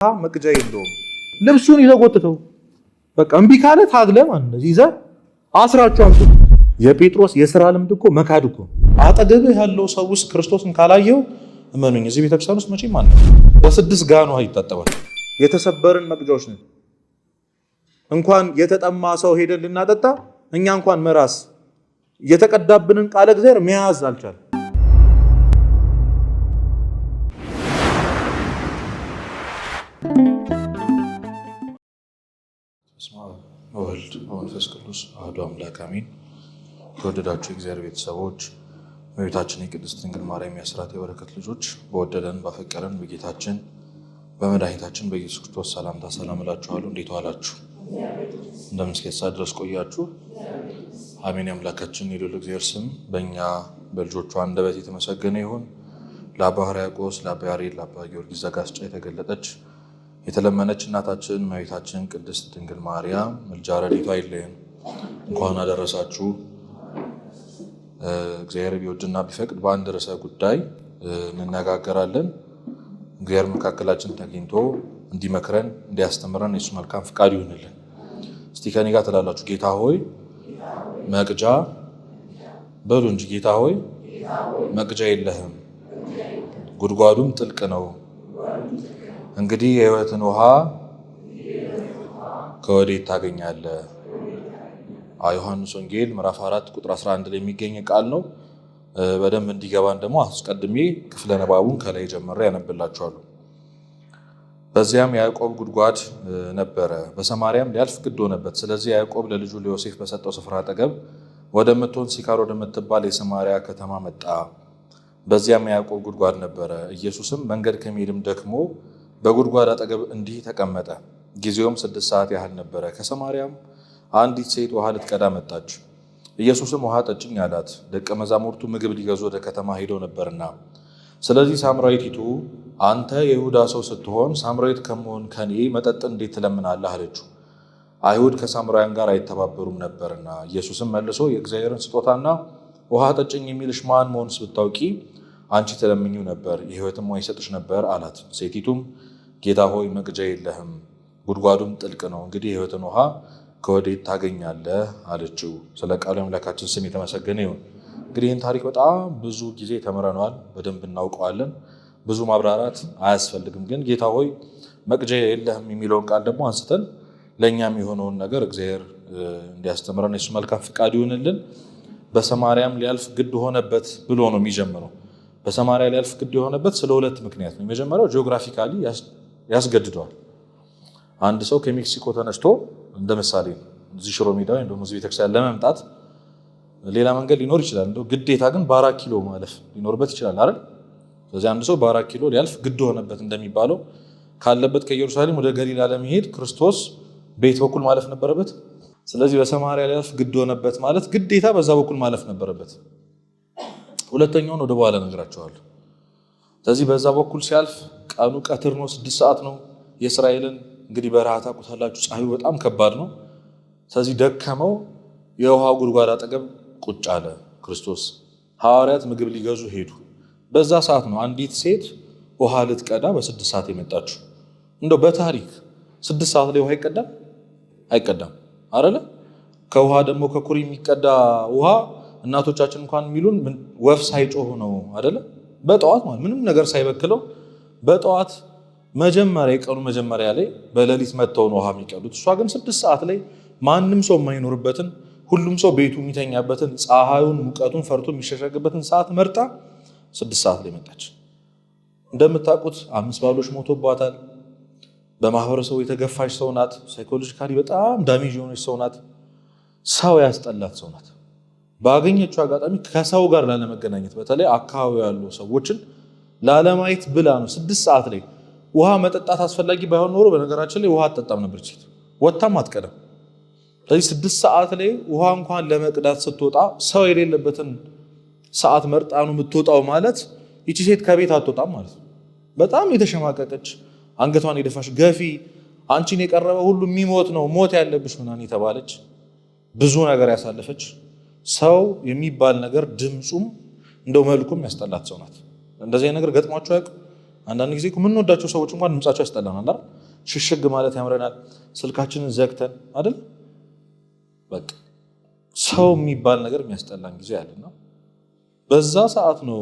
መቅጃ የለውም። ልብሱን ይዘጎትተው በቃ እምቢ ካለ ታግለ ማለት ነው ይዘ አስራችሁ አምጡ። የጴጥሮስ የሥራ ልምድ እኮ መካድ እኮ አጠገብህ ያለው ሰው ውስጥ ክርስቶስን ካላየው እመኑኝ እዚህ ቤተክርስቲያን ውስጥ መቼም ማለት በስድስት ጋን ውሃ ይታጠባል። የተሰበርን መቅጃዎች ነን። እንኳን የተጠማ ሰው ሄደን ልናጠጣ እኛ እንኳን መራስ የተቀዳብንን ቃለ እግዚአብሔር መያዝ አልቻለም። ወልድ መንፈስ ቅዱስ አሐዱ አምላክ አሜን። የተወደዳችሁ የእግዚአብሔር ቤተሰቦች በቤታችን የቅድስት ድንግል ማርያም የአስራት የበረከት ልጆች በወደደን ባፈቀረን በጌታችን በመድኃኒታችን በኢየሱስ ክርስቶስ ሰላምታ ሰላም እላችኋለሁ። እንዴት ዋላችሁ? እንደምን እስከ ሰዓት ድረስ ቆያችሁ? አሜን። የአምላካችን የልዑል እግዚአብሔር ስም በእኛ በልጆቹ አንደበት የተመሰገነ ይሁን። ለአባ ሕርያቆስ፣ ለአባ ያሬድ፣ ለአባ ጊዮርጊስ ዘጋስጫ የተገለጠች የተለመነች እናታችን እመቤታችን ቅድስት ድንግል ማርያም ምልጃ ረድኤቷ አይለየን። እንኳን አደረሳችሁ። እግዚአብሔር ቢወድና ቢፈቅድ በአንድ ርዕሰ ጉዳይ እንነጋገራለን። እግዚአብሔር መካከላችን ተገኝቶ እንዲመክረን እንዲያስተምረን የሱ መልካም ፍቃድ ይሁንልን። እስቲ ከኔ ጋር ትላላችሁ፣ ጌታ ሆይ መቅጃ በሉ እንጂ። ጌታ ሆይ መቅጃ የለህም፣ ጉድጓዱም ጥልቅ ነው። እንግዲህ የሕይወትን ውሃ ከወዴት ታገኛለህ? ዮሐንስ ወንጌል ምዕራፍ 4 ቁጥር 11 ላይ የሚገኝ ቃል ነው። በደንብ እንዲገባን ደግሞ አስቀድሜ ክፍለ ንባቡን ከላይ ጀምሬ ያነብላችኋለሁ። በዚያም ያዕቆብ ጉድጓድ ነበረ፣ በሰማርያም ሊያልፍ ግድ ሆነበት። ስለዚህ ያዕቆብ ለልጁ ለዮሴፍ በሰጠው ስፍራ አጠገብ ወደምትሆን ሲካር ወደምትባል የሰማርያ ከተማ መጣ። በዚያም ያዕቆብ ጉድጓድ ነበረ። ኢየሱስም መንገድ ከመሄድም ደክሞ በጉድጓድ አጠገብ እንዲህ ተቀመጠ። ጊዜውም 6 ሰዓት ያህል ነበረ። ከሰማርያም አንዲት ሴት ውሃ ልትቀዳ መጣች። ኢየሱስም ውሃ ጠጭኝ አላት። ደቀ መዛሙርቱ ምግብ ሊገዙ ወደ ከተማ ሄደው ነበርና። ስለዚህ ሳምራዊቲቱ አንተ የይሁዳ ሰው ስትሆን ሳምራዊት ከመሆን ከኔ መጠጥ እንዴት ትለምናለህ? አለችው። አይሁድ ከሳምራውያን ጋር አይተባበሩም ነበርና። ኢየሱስም መልሶ የእግዚአብሔርን ስጦታና ውሃ ጠጭኝ የሚልሽ ማን መሆንስ ብታውቂ አንቺ ትለምኚው ነበር፣ የሕይወትም ውሃ ይሰጥሽ ነበር አላት። ሴቲቱም ጌታ ሆይ መቅጃ የለህም፣ ጉድጓዱም ጥልቅ ነው። እንግዲህ የሕይወትን ውሃ ከወዴት ታገኛለህ? አለችው። ስለ ቃሉ አምላካችን ስም የተመሰገነ ይሁን። እንግዲህ ይህን ታሪክ በጣም ብዙ ጊዜ ተምረነዋል፣ በደንብ እናውቀዋለን። ብዙ ማብራራት አያስፈልግም። ግን ጌታ ሆይ መቅጃ የለህም የሚለውን ቃል ደግሞ አንስተን ለእኛም የሆነውን ነገር እግዚአብሔር እንዲያስተምረን የሱ መልካም ፍቃድ ይሁንልን። በሰማርያም ሊያልፍ ግድ ሆነበት ብሎ ነው የሚጀምረው። በሰማርያ ሊያልፍ ግድ የሆነበት ስለ ሁለት ምክንያት ነው። የመጀመሪያው ጂኦግራፊካሊ ያስገድደዋል። አንድ ሰው ከሜክሲኮ ተነስቶ እንደ ምሳሌ እዚህ ሽሮ ሜዳ ወይም ደግሞ እዚህ ቤተክርስቲያን ለመምጣት ሌላ መንገድ ሊኖር ይችላል። እንደው ግዴታ ግን በ4 ኪሎ ማለፍ ሊኖርበት ይችላል አይደል? ስለዚህ አንድ ሰው በ4 ኪሎ ሊያልፍ ግድ ሆነበት እንደሚባለው ካለበት ከኢየሩሳሌም ወደ ገሊላ ለመሄድ ክርስቶስ ቤት በኩል ማለፍ ነበረበት። ስለዚህ በሰማርያ ሊያልፍ ግድ ሆነበት ማለት ግዴታ በዛ በኩል ማለፍ ነበረበት። ሁለተኛውን ወደ በኋላ ነግራቸዋለሁ። ስለዚህ በዛ በኩል ሲያልፍ ቀኑ ቀትር ነው፣ 6 ሰዓት ነው። የእስራኤልን እንግዲህ በረሃ ታውቁታላችሁ፣ ፀሐዩ በጣም ከባድ ነው። ስለዚህ ደከመው፣ የውሃ ጉድጓድ አጠገብ ቁጭ አለ ክርስቶስ። ሐዋርያት ምግብ ሊገዙ ሄዱ። በዛ ሰዓት ነው አንዲት ሴት ውሃ ልትቀዳ በ6 ሰዓት የመጣችው። እንደው በታሪክ 6 ሰዓት ላይ ውሃ ይቀዳል? አይቀዳም አይደለ? ከውሃ ደግሞ ከኩሪ የሚቀዳ ውሃ እናቶቻችን እንኳን የሚሉን ወፍ ሳይጮህ ነው አይደለ? በጠዋት ማለት ምንም ነገር ሳይበክለው በጠዋት መጀመሪያ የቀኑ መጀመሪያ ላይ በሌሊት መጥተው ነው ውሃ የሚቀዱት። እሷ ግን 6 ሰዓት ላይ ማንም ሰው የማይኖርበትን ሁሉም ሰው ቤቱ የሚተኛበትን ፀሐዩን ሙቀቱን ፈርቶ የሚሸሸግበትን ሰዓት መርጣ 6 ሰዓት ላይ መጣች። እንደምታውቁት 5 ባሎች ሞቶባታል። በማህበረሰቡ የተገፋች ሰው ናት። ሳይኮሎጂካሊ በጣም ዳሜጅ የሆነች ሰው ናት። ሰው ያስጠላት ሰው ናት። ባገኘችው አጋጣሚ ከሰው ጋር ላለመገናኘት በተለይ አካባቢ ያሉ ሰዎችን ላለማየት ብላ ነው 6 ሰዓት ላይ ውሃ መጠጣት አስፈላጊ ባይሆን ኖሮ በነገራችን ላይ ውሃ አትጠጣም ነበር። ሴት ወጣም አትቀዳም። ስለዚህ 6 ሰዓት ላይ ውሃ እንኳን ለመቅዳት ስትወጣ ሰው የሌለበትን ሰዓት መርጣ ነው የምትወጣው ማለት ይቺ ሴት ከቤት አትወጣም ማለት ነው። በጣም የተሸማቀቀች አንገቷን የደፋሽ ገፊ፣ አንቺን የቀረበ ሁሉ የሚሞት ነው ሞት ያለብሽ ምናምን የተባለች ብዙ ነገር ያሳለፈች ሰው የሚባል ነገር ድምፁም እንደው መልኩም ያስጠላት ሰው ናት። እንደዚህ ነገር ገጥሟችሁ ያውቅ? አንዳንድ ጊዜ የምንወዳቸው ሰዎች እንኳን ድምጻቸው ያስጠላናል አይደል? ሽሽግ ማለት ያምረናል፣ ስልካችንን ዘግተን አይደል? በቃ ሰው የሚባል ነገር የሚያስጠላን ጊዜ አለና በዛ ሰዓት ነው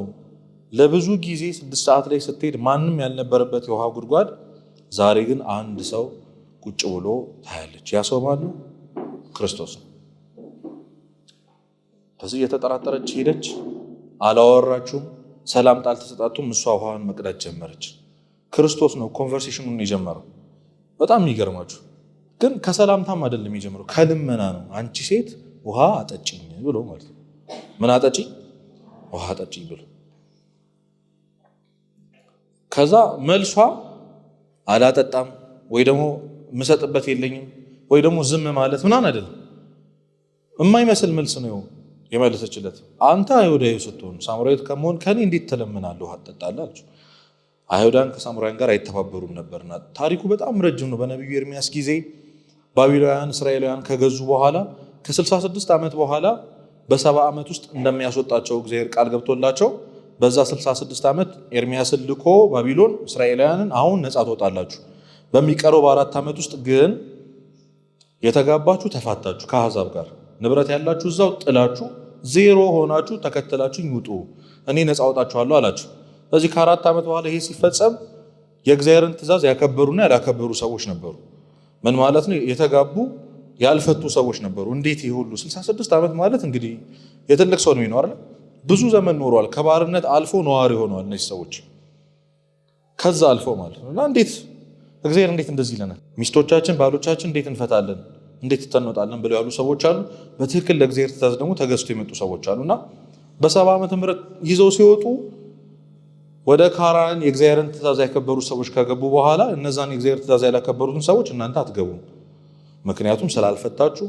ለብዙ ጊዜ 6 ሰዓት ላይ ስትሄድ ማንም ያልነበረበት የውሃ ጉድጓድ ዛሬ ግን አንድ ሰው ቁጭ ብሎ ታያለች። ያ ሰው ማን ነው? ክርስቶስ ነው። ከዚህ የተጠራጠረች ሄደች፣ አላወራችሁም፣ ሰላምታ አልተሰጣጡም። እሷ ውሃውን መቅዳት ጀመረች። ክርስቶስ ነው ኮንቨርሴሽኑን የጀመረው። በጣም የሚገርማችሁ ግን ከሰላምታም አይደለም የጀመረው፣ ከልመና ነው። አንቺ ሴት ውሃ አጠጪኝ ብሎ ማለት ነው። ምን አጠጪኝ? ውሃ አጠጪኝ ብሎ። ከዛ መልሷ አላጠጣም ወይ ደግሞ ምሰጥበት የለኝም ወይ ደግሞ ዝም ማለት ምናምን አይደለም። የማይመስል መልስ ነው የመለሰችለት። አንተ አይሁዳዊ ስትሆን ሳምራዊት ከመሆን ከኔ እንዴት ትለምናለህ ውሃ ትጠጣለህ አለች። አይሁዳን ከሳምራውያን ጋር አይተባበሩም ነበርና ታሪኩ በጣም ረጅም ነው። በነቢዩ ኤርሚያስ ጊዜ ባቢሎናውያን እስራኤላውያን ከገዙ በኋላ ከ66 ዓመት በኋላ በ70 ዓመት ውስጥ እንደሚያስወጣቸው እግዚአብሔር ቃል ገብቶላቸው በዛ 66 ዓመት ኤርሚያስን ልኮ ባቢሎን እስራኤላውያንን አሁን ነፃ ትወጣላችሁ፣ በሚቀረው በ4 ዓመት ውስጥ ግን የተጋባችሁ ተፋታችሁ ከአሕዛብ ጋር ንብረት ያላችሁ እዛው ጥላችሁ ዜሮ ሆናችሁ ተከተላችሁ ይውጡ፣ እኔ ነፃ አወጣችኋለሁ አላችሁ። ስለዚህ ከ4 ዓመት በኋላ ይሄ ሲፈጸም የእግዚአብሔርን ትእዛዝ ያከበሩና ያላከበሩ ሰዎች ነበሩ። ምን ማለት ነው? የተጋቡ ያልፈቱ ሰዎች ነበሩ። እንዴት ይሄ ሁሉ 66 ዓመት ማለት እንግዲህ የትልቅ ሰው ነው ይኖር ብዙ ዘመን ኖሯል። ከባርነት አልፎ ነዋሪ ሆነዋል እነዚህ ሰዎች ከዛ አልፎ ማለት ነው። እና እንዴት እግዚአብሔር እንዴት እንደዚህ ይለናል? ሚስቶቻችን ባሎቻችን እንዴት እንፈታለን እንዴት ተንወጣለን ብለው ያሉ ሰዎች አሉ። በትክክል ለእግዚአብሔር ትእዛዝ ደግሞ ተገዝቶ የመጡ ሰዎች አሉና በ70 ዓመተ ምህረት ይዘው ሲወጡ ወደ ካራን የእግዚአብሔርን ትእዛዝ ያከበሩ ሰዎች ከገቡ በኋላ እነዛን የእግዚአብሔር ትእዛዝ ያላከበሩትን ሰዎች እናንተ አትገቡም፣ ምክንያቱም ስላልፈታችሁ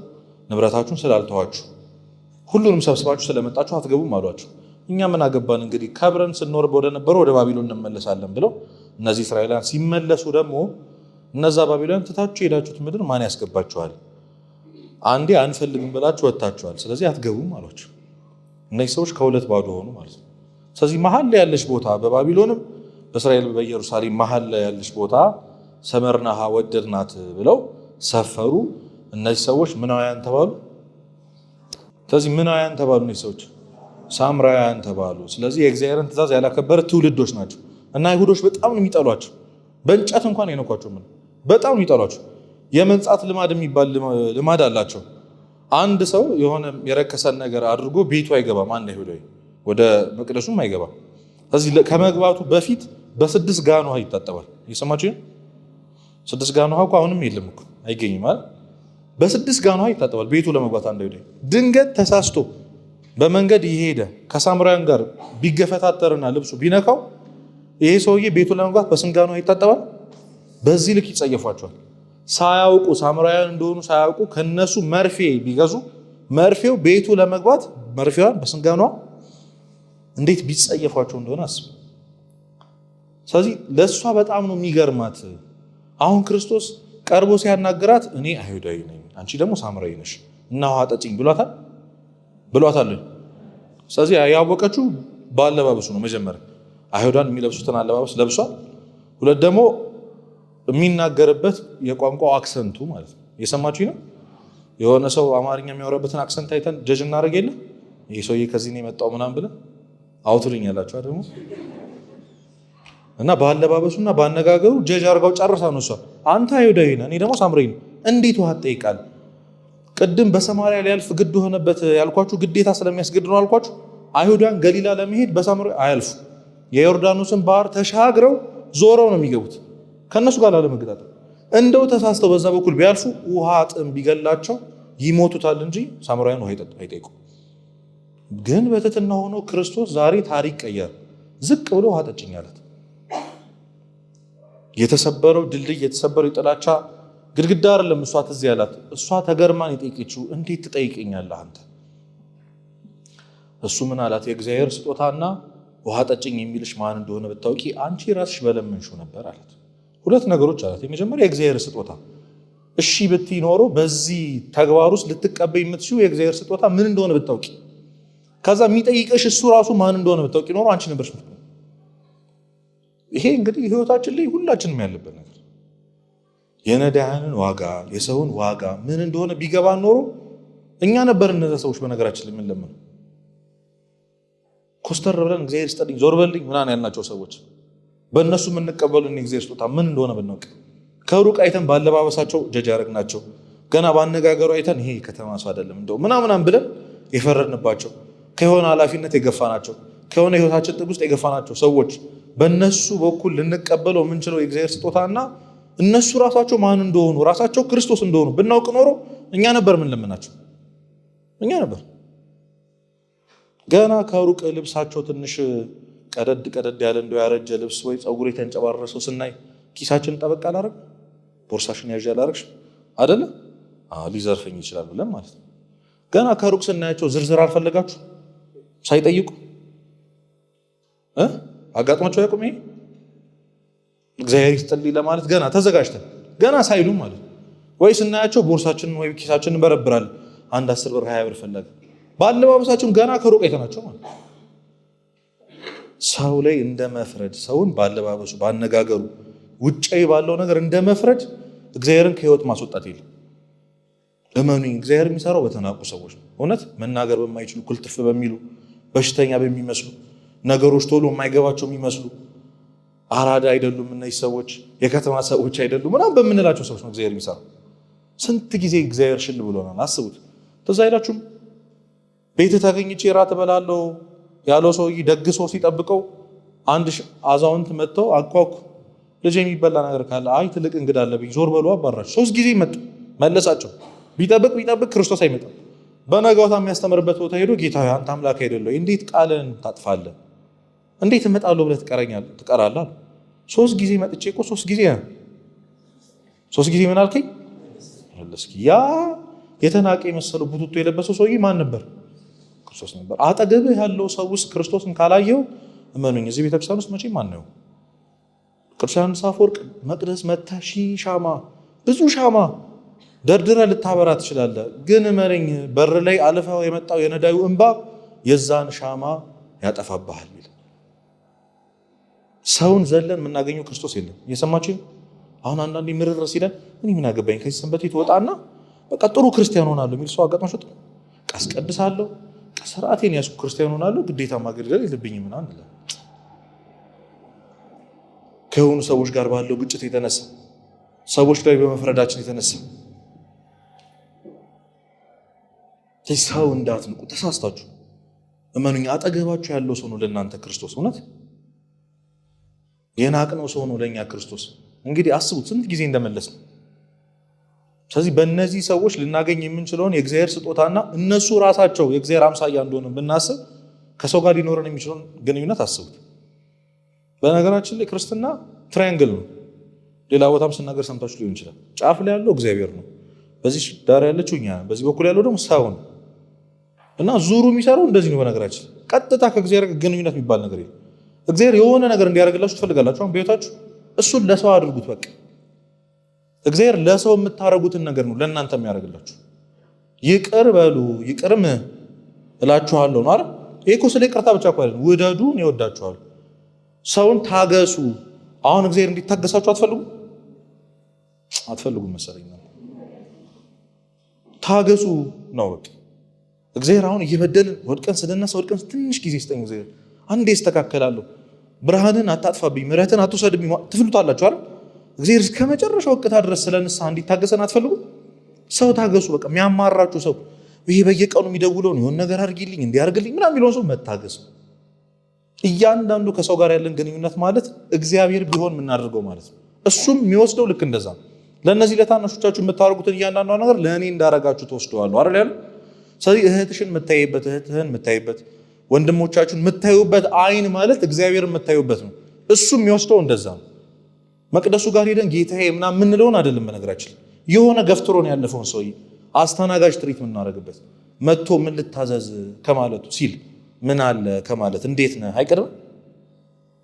ንብረታችሁን ስላልተዋችሁ ሁሉንም ሰብስባችሁ ስለመጣችሁ አትገቡም አሏቸው። እኛ ምን አገባን እንግዲህ ከብረን ስንኖር ወደ ነበረው ወደ ባቢሎን እንመለሳለን ብለው እነዚህ እስራኤላውያን ሲመለሱ ደግሞ እነዛ ባቢሎን ትታችሁ ሄዳችሁት ምድር ማን ያስገባችኋል? አንዴ አንፈልግም ብላችሁ ወጥታችኋል፣ ስለዚህ አትገቡም አሏቸው። እነዚህ ሰዎች ከሁለት ባዶ ሆኑ ማለት ነው። ስለዚህ መሀል ላይ ያለች ቦታ በባቢሎንም በእስራኤል በኢየሩሳሌም መሀል ላይ ያለች ቦታ ሰመርናሃ ወደድናት ብለው ሰፈሩ። እነዚህ ሰዎች ምናውያን ተባሉ። ስለዚህ ምናውያን ተባሉ፣ እነዚህ ሰዎች ሳምራውያን ተባሉ። ስለዚህ የእግዚአብሔርን ትእዛዝ ያላከበረ ትውልዶች ናቸው እና አይሁዶች በጣም ነው የሚጠሏቸው። በእንጨት እንኳን አይነኳቸው፣ ምን በጣም ነው የሚጠሏቸው። የመንጻት ልማድ የሚባል ልማድ አላቸው። አንድ ሰው የሆነ የረከሰን ነገር አድርጎ ቤቱ አይገባም። አንድ አይሁዳዊ ወደ መቅደሱም አይገባም። ስለዚህ ከመግባቱ በፊት በ6 ጋን ውሃ ይታጠባል። እየሰማችሁ? 6 ጋን ውሃ እኮ አሁንም የለም እኮ አይገኝም ማለት በ6 ጋን ውሃ ይታጠባል ቤቱ ለመግባት። አንድ አይሁዳዊ ድንገት ተሳስቶ በመንገድ ይሄደ ከሳምራውያን ጋር ቢገፈታተርና ልብሱ ቢነካው ይሄ ሰውዬ ቤቱ ለመግባት በስንት ጋን ውሃ ይታጠባል? በዚህ ልክ ይጸየፏቸዋል። ሳያውቁ ሳምራውያን እንደሆኑ ሳያውቁ ከነሱ መርፌ ቢገዙ መርፌው ቤቱ ለመግባት መርፌዋን በስንት ጋን ውሃ እንዴት ቢጸየፏቸው እንደሆነ አስብ። ስለዚህ ለእሷ በጣም ነው የሚገርማት። አሁን ክርስቶስ ቀርቦ ሲያናግራት እኔ አይሁዳዊ ነኝ አንቺ ደግሞ ሳምራዊ ነሽ እና ውሃ ጠጪኝ ብሏታል። ስለዚህ ያወቀችው በአለባበሱ ነው። መጀመሪያ አይሁዳን የሚለብሱትን አለባበስ ለብሷል። ሁለት ደግሞ የሚናገርበት የቋንቋው አክሰንቱ ማለት ነው። የሰማችሁ ነው። የሆነ ሰው አማርኛ የሚያወራበትን አክሰንት አይተን ጀጅ እናደርግ የለ ይህ ሰውዬ ከዚህ ነው የመጣው ምናምን ብለን አውቱልኝ ያላችሁ ደግሞ እና በአለባበሱና በአነጋገሩ ጀጅ አድርጋው ጨርሳ ነው እሷ አንተ አይሁዳዊ ነህ እኔ ደግሞ ሳምራዊ ነኝ እንዴት ውሃ ትጠይቃለህ? ቅድም በሰማርያ ሊያልፍ ግድ ሆነበት ያልኳችሁ ግዴታ ስለሚያስገድ ነው አልኳችሁ። አይሁዳን ገሊላ ለመሄድ በሳምራዊ አያልፉ። የዮርዳኖስን ባህር ተሻግረው ዞረው ነው የሚገቡት ከነሱ ጋር ላለመገጣጠም። እንደው ተሳስተው በዛ በኩል ቢያልፉ ውሃ ጥም ቢገላቸው ይሞቱታል እንጂ ሳምራውያን ውሃ አይጠይቁ። ግን በትህትና ሆኖ ክርስቶስ ዛሬ ታሪክ ቀየረ። ዝቅ ብሎ ውሃ ጠጭኝ አላት። የተሰበረው ድልድይ የተሰበረው የጥላቻ ግድግዳ አይደለም እሷ ትዝ ያላት። እሷ ተገርማን የጠየቀችው እንዴት ትጠይቀኛለህ አንተ? እሱ ምን አላት? የእግዚአብሔር ስጦታና ውሃ ጠጭኝ የሚልሽ ማን እንደሆነ ብታውቂ አንቺ ራስሽ በለመንሽው ነበር አላት። ሁለት ነገሮች አላት። የመጀመሪያ የእግዚአብሔር ስጦታ እሺ ብትይ ኖሮ በዚህ ተግባር ውስጥ ልትቀበይ የምትችይው የእግዚአብሔር ስጦታ ምን እንደሆነ ብታውቂ፣ ከዛ የሚጠይቅሽ እሱ ራሱ ማን እንደሆነ ብታውቂ ኖሮ አንቺ ነበርሽ። ይሄ እንግዲህ ህይወታችን ላይ ሁላችንም ያለበት ነገር የነዳያንን ዋጋ የሰውን ዋጋ ምን እንደሆነ ቢገባ ኖሮ እኛ ነበር እነዛ ሰዎች በነገራችን ላይ ምን ለምን ኮስተር ብለን እግዚአብሔር ይስጥልኝ ዞር በልኝ ምናምን ያልናቸው ሰዎች በእነሱ የምንቀበሉን የእግዚአብሔር ስጦታ ምን እንደሆነ ብናውቅ ከሩቅ አይተን ባለባበሳቸው ጀጅ ያደረግናቸው ገና ባነጋገሩ አይተን ይሄ ከተማ ሰው አይደለም እንደው ምናምን ብለን የፈረድንባቸው ከሆነ ኃላፊነት የገፋናቸው ከሆነ ህይወታችን ጥግ ውስጥ የገፋናቸው ሰዎች በእነሱ በኩል ልንቀበለው የምንችለው የእግዚአብሔር ስጦታና እነሱ ራሳቸው ማን እንደሆኑ ራሳቸው ክርስቶስ እንደሆኑ ብናውቅ ኖሮ እኛ ነበር ምን ለምናቸው እኛ ነበር ገና ከሩቅ ልብሳቸው ትንሽ ቀደድ ያለ እንደው ያረጀ ልብስ ወይ ጸጉር የተንጨባረሰው ስናይ ኪሳችን ጠበቅ አላረግ ቦርሳሽን ያዥ አላረግሽ አይደለ ሊዘርፈኝ ይችላል ብለን ማለት ነው ገና ከሩቅ ስናያቸው ዝርዝር አልፈለጋችሁ ሳይጠይቁ አጋጥሟቸው ያቁም ይሄ እግዚአብሔር ይስጥልኝ ለማለት ገና ተዘጋጅተን ገና ሳይሉ ማለት ወይ ስናያቸው ቦርሳችንን ወይ ኪሳችንን በረብራል አንድ 10 ብር 20 ብር ፈለገ ባለባበሳችን ገና ከሩቅ አይተናቸው ማለት ሰው ላይ እንደመፍረድ ሰውን ባለባበሱ ባነጋገሩ ውጪ ባለው ነገር እንደመፍረድ እግዚአብሔርን ከህይወት ማስወጣት የለም እመኑኝ እግዚአብሔር የሚሰራው በተናቁ ሰዎች ነው እውነት መናገር በማይችሉ ኩልትፍ በሚሉ በሽተኛ በሚመስሉ ነገሮች ቶሎ የማይገባቸው የሚመስሉ አራዳ አይደሉም እነዚህ ሰዎች የከተማ ሰዎች አይደሉም ምናምን በምንላቸው ሰዎች ነው እግዚአብሔር የሚሰራው ስንት ጊዜ እግዚአብሔር ሽል ብሎናል አስቡት ተዛ አይላችሁም ቤት ተገኝቼ ራት በላለው ያለው ሰውዬ ደግሶ ሲጠብቀው አንድ አዛውንት መጥተው አቋቁ ልጅ የሚበላ ነገር ካለ አይ ትልቅ እንግዳ አለብኝ ዞር በሉ አባራቸው 3 ጊዜ መጡ መለሳቸው ቢጠብቅ ክርስቶስ አይመጣም በነጋውታ የሚያስተምርበት ቦታ ሄዶ ጌታ ሆይ አንተ አምላክ አይደለህ እንዴት ቃልን ታጥፋለህ እንዴት እመጣለሁ ብለህ ትቀራለህ 3 ጊዜ መጥቼ እኮ 3 ጊዜ ምን አልከኝ መለስኪ ያ የተናቀ የመሰለው ቡቱቱ የለበሰው ሰውዬ ማን ነበር ክርስቶስ ነበር አጠገብህ ያለው ሰው ውስጥ ክርስቶስን ካላየው እመኑኝ እዚህ ቤተክርስቲያን ውስጥ መቼም ማን ነው ቅዱስ ዮሐንስ አፈወርቅ መቅደስ መታሺ ሻማ ብዙ ሻማ ደርድረ ልታበራ ትችላለህ ግን እመነኝ በር ላይ አልፈው የመጣው የነዳዩ እንባ የዛን ሻማ ያጠፋብሃል ይላል ሰውን ዘለን የምናገኘው ክርስቶስ የለም እየሰማችሁ አሁን አንዳንዴ ምርር ሲለን እኔ ምን አገባኝ ከዚህ ሰንበት ትወጣና በቃ ጥሩ ክርስቲያን ሆናለሁ የሚል ሰው አጋጥሞሽ ቀስቀድሳለሁ ስርዓቴን ያስኩ ክርስቲያን ሆናለሁ ግዴታ ማገልገል የለብኝም ምናምን አለ ከሆኑ ሰዎች ጋር ባለው ግጭት የተነሳ ሰዎች ላይ በመፍረዳችን የተነሳ ሰው እንዳትንቁ ተሳስታችሁ እመኑኝ አጠገባችሁ ያለው ሰው ነው ለእናንተ ክርስቶስ እውነት የናቅነው ሰው ነው ለኛ ክርስቶስ እንግዲህ አስቡት ስንት ጊዜ እንደመለስ ነው ስለዚህ በእነዚህ ሰዎች ልናገኝ የምንችለውን የእግዚአብሔር ስጦታና እነሱ ራሳቸው የእግዚአብሔር አምሳያ እንደሆነ ብናስብ ከሰው ጋር ሊኖረን የሚችለውን ግንኙነት አስቡት በነገራችን ላይ ክርስትና ትራያንግል ነው ሌላ ቦታም ስናገር ሰምታችሁ ሊሆን ይችላል ጫፍ ላይ ያለው እግዚአብሔር ነው በዚህ ዳር ያለችው እኛ በዚህ በኩል ያለው ደግሞ ሰው ነው እና ዙሩ የሚሰራው እንደዚህ ነው በነገራችን ቀጥታ ከእግዚአብሔር ግንኙነት የሚባል ነገር የለም እግዚአብሔር የሆነ ነገር እንዲያደርግላችሁ ትፈልጋላችሁ አሁን በህይወታችሁ እሱን ለሰው አድርጉት በቃ እግዚአብሔር ለሰው የምታረጉትን ነገር ነው ለእናንተ የሚያደርግላችሁ ይቅር በሉ ይቅርም እላችኋለሁ ነው አይደል ይሄ እኮ ስለ ይቅርታ ብቻ እኮ አይደለም ውደዱ ነው ይወዳችኋል ሰውን ታገሱ አሁን እግዚአብሔር እንዲታገሳችሁ አትፈልጉም መሰለኝ ታገሱ ነው በቃ እግዚአብሔር አሁን እየበደልን ወድቀን ስንነሳ ወድቀን ትንሽ ጊዜ ስጠኝ እግዚአብሔር አንዴ ይስተካከላለሁ ብርሃንን አታጥፋብኝ ምሕረትን አትውሰድብኝ ትፍሉታላችሁ አይደል እግዚአብሔር እስከ መጨረሻው ወቅታ ድረስ ስለንስሐ እንዲታገሰን አትፈልጉም ሰው ታገሱ በቃ የሚያማራችሁ ሰው ይሄ በየቀኑ የሚደውለው ነው የሆነ ነገር አድርጊልኝ እንዲያርግልኝ ምናምን የሚለውን ሰው መታገስ እያንዳንዱ ከሰው ጋር ያለን ግንኙነት ማለት እግዚአብሔር ቢሆን የምናደርገው ማለት ነው እሱም የሚወስደው ልክ እንደዛ ለእነዚህ ለታናሾቻችሁ የምታደርጉትን እያንዳንዱ ነገር ለእኔ እንዳረጋችሁ ተወስደዋለሁ አይደል ያለው ስለዚህ እህትሽን የምታይበት እህትህን የምታይበት ወንድሞቻችሁን የምታዩበት አይን ማለት እግዚአብሔር የምታዩበት ነው እሱም የሚወስደው እንደዛ ነው መቅደሱ ጋር ሄደን ጌታዬ ምናምን የምንለውን አይደለም በነገራችን የሆነ ገፍትሮን ያለፈውን ሰውዬ አስተናጋጅ ትሪት የምናደርግበት መጥቶ ምን ልታዘዝ ከማለቱ ሲል ምን አለ ከማለት እንዴት ነህ አይቀርም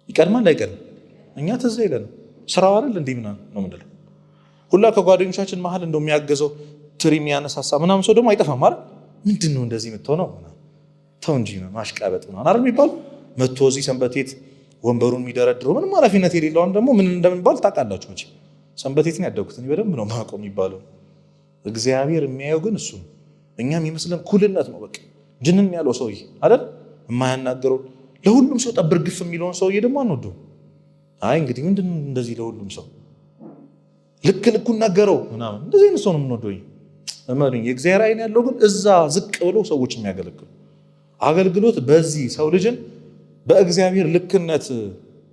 ይቀድማል አይቀርም እኛ ተዛ ይለን ስራው አይደል እንዴ ምናምን ነው የምንለው ሁላ ከጓደኞቻችን መሀል እንደው የሚያገዘው ትሪ የሚያነሳሳ ምናምን ሰው ደግሞ አይጠፋም አይደል ምንድነው እንደዚህ የምትሆነው ተው እንጂ ማሽቃበጥ ነው አይደል የሚባል መጥቶ እዚህ ሰንበቴት ወንበሩን የሚደረድረው ምንም ኃላፊነት የሌለውን ደግሞ ምን እንደምንባል ታውቃላችሁ መቼ። ሰንበት የት ነው ያደግኩት እኔ በደንብ ነው ማውቀው የሚባለው። እግዚአብሔር የሚያየው ግን እሱ ነው። እኛም የሚመስለን ኩልነት ነው። በቃ ጅንን ያለው ሰውዬ አይደል የማያናገረው ለሁሉም ሰው ጠብር ግፍ የሚለውን ሰውዬ ደግሞ አንወደው። አይ እንግዲህ ምንድን እንደዚህ ለሁሉም ሰው ልክ ልኩን ነገረው ምናምን እንደዚህ አይነት ሰው ነው የምንወደው። እመኑኝ የእግዚአብሔር አይን ያለው ግን እዛ ዝቅ ብሎ ሰዎች የሚያገለግሉ አገልግሎት በዚህ ሰው ልጅን በእግዚአብሔር ልክነት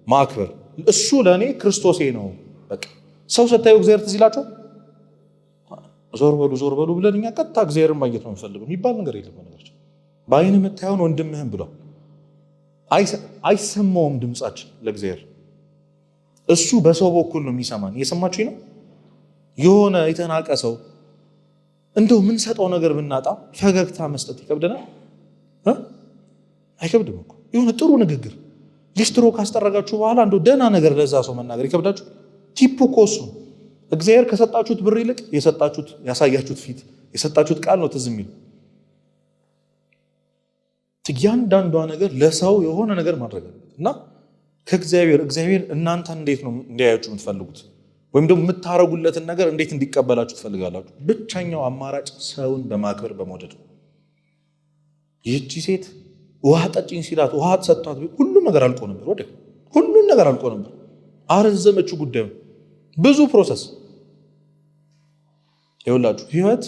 ማክበር። እሱ ለእኔ ክርስቶሴ ነው። በቃ ሰው ስታዩ እግዚአብሔር ትዝ ይላቸው ዞር በሉ ብለን እኛ ቀጥታ እግዚአብሔርን ማግኘት ነው የምንፈልገው የሚባል ነገር የለም። ነገራችን በአይን የምታየውን ወንድምህን ብሏል። አይሰማውም ድምፃችን ለእግዚአብሔር። እሱ በሰው በኩል ነው የሚሰማን። እየሰማችሁ ነው። የሆነ የተናቀ ሰው እንደው የምንሰጠው ነገር ብናጣ ፈገግታ መስጠት ይከብደናል? አይከብድም እኮ። የሆነ ጥሩ ንግግር ሊስትሮ ካስጠረጋችሁ በኋላ እንደው ደህና ነገር ለዛ ሰው መናገር ይከብዳችሁ? ቲፑ እኮ እሱ እግዚአብሔር ከሰጣችሁት ብር ይልቅ የሰጣችሁት ያሳያችሁት ፊት የሰጣችሁት ቃል ነው ትዝ የሚል። እያንዳንዷ ነገር ለሰው የሆነ ነገር ማድረግ አለበት እና እግዚአብሔር እናንተ እንዴት ነው እንዲያያችሁ የምትፈልጉት? ወይም ደግሞ የምታረጉለትን ነገር እንዴት እንዲቀበላችሁ ትፈልጋላችሁ? ብቸኛው አማራጭ ሰውን በማክበር በመውደድ ነው። ይህቺ ሴት ውሃ ጠጪኝ ሲላት ውሃ ተሰጥቷት ሁሉም ነገር አልቆ ነበር። ወደ ሁሉም ነገር አልቆ ነበር። አረዘመችው ጉዳዩ ብዙ ፕሮሰስ። ይኸውላችሁ ህይወት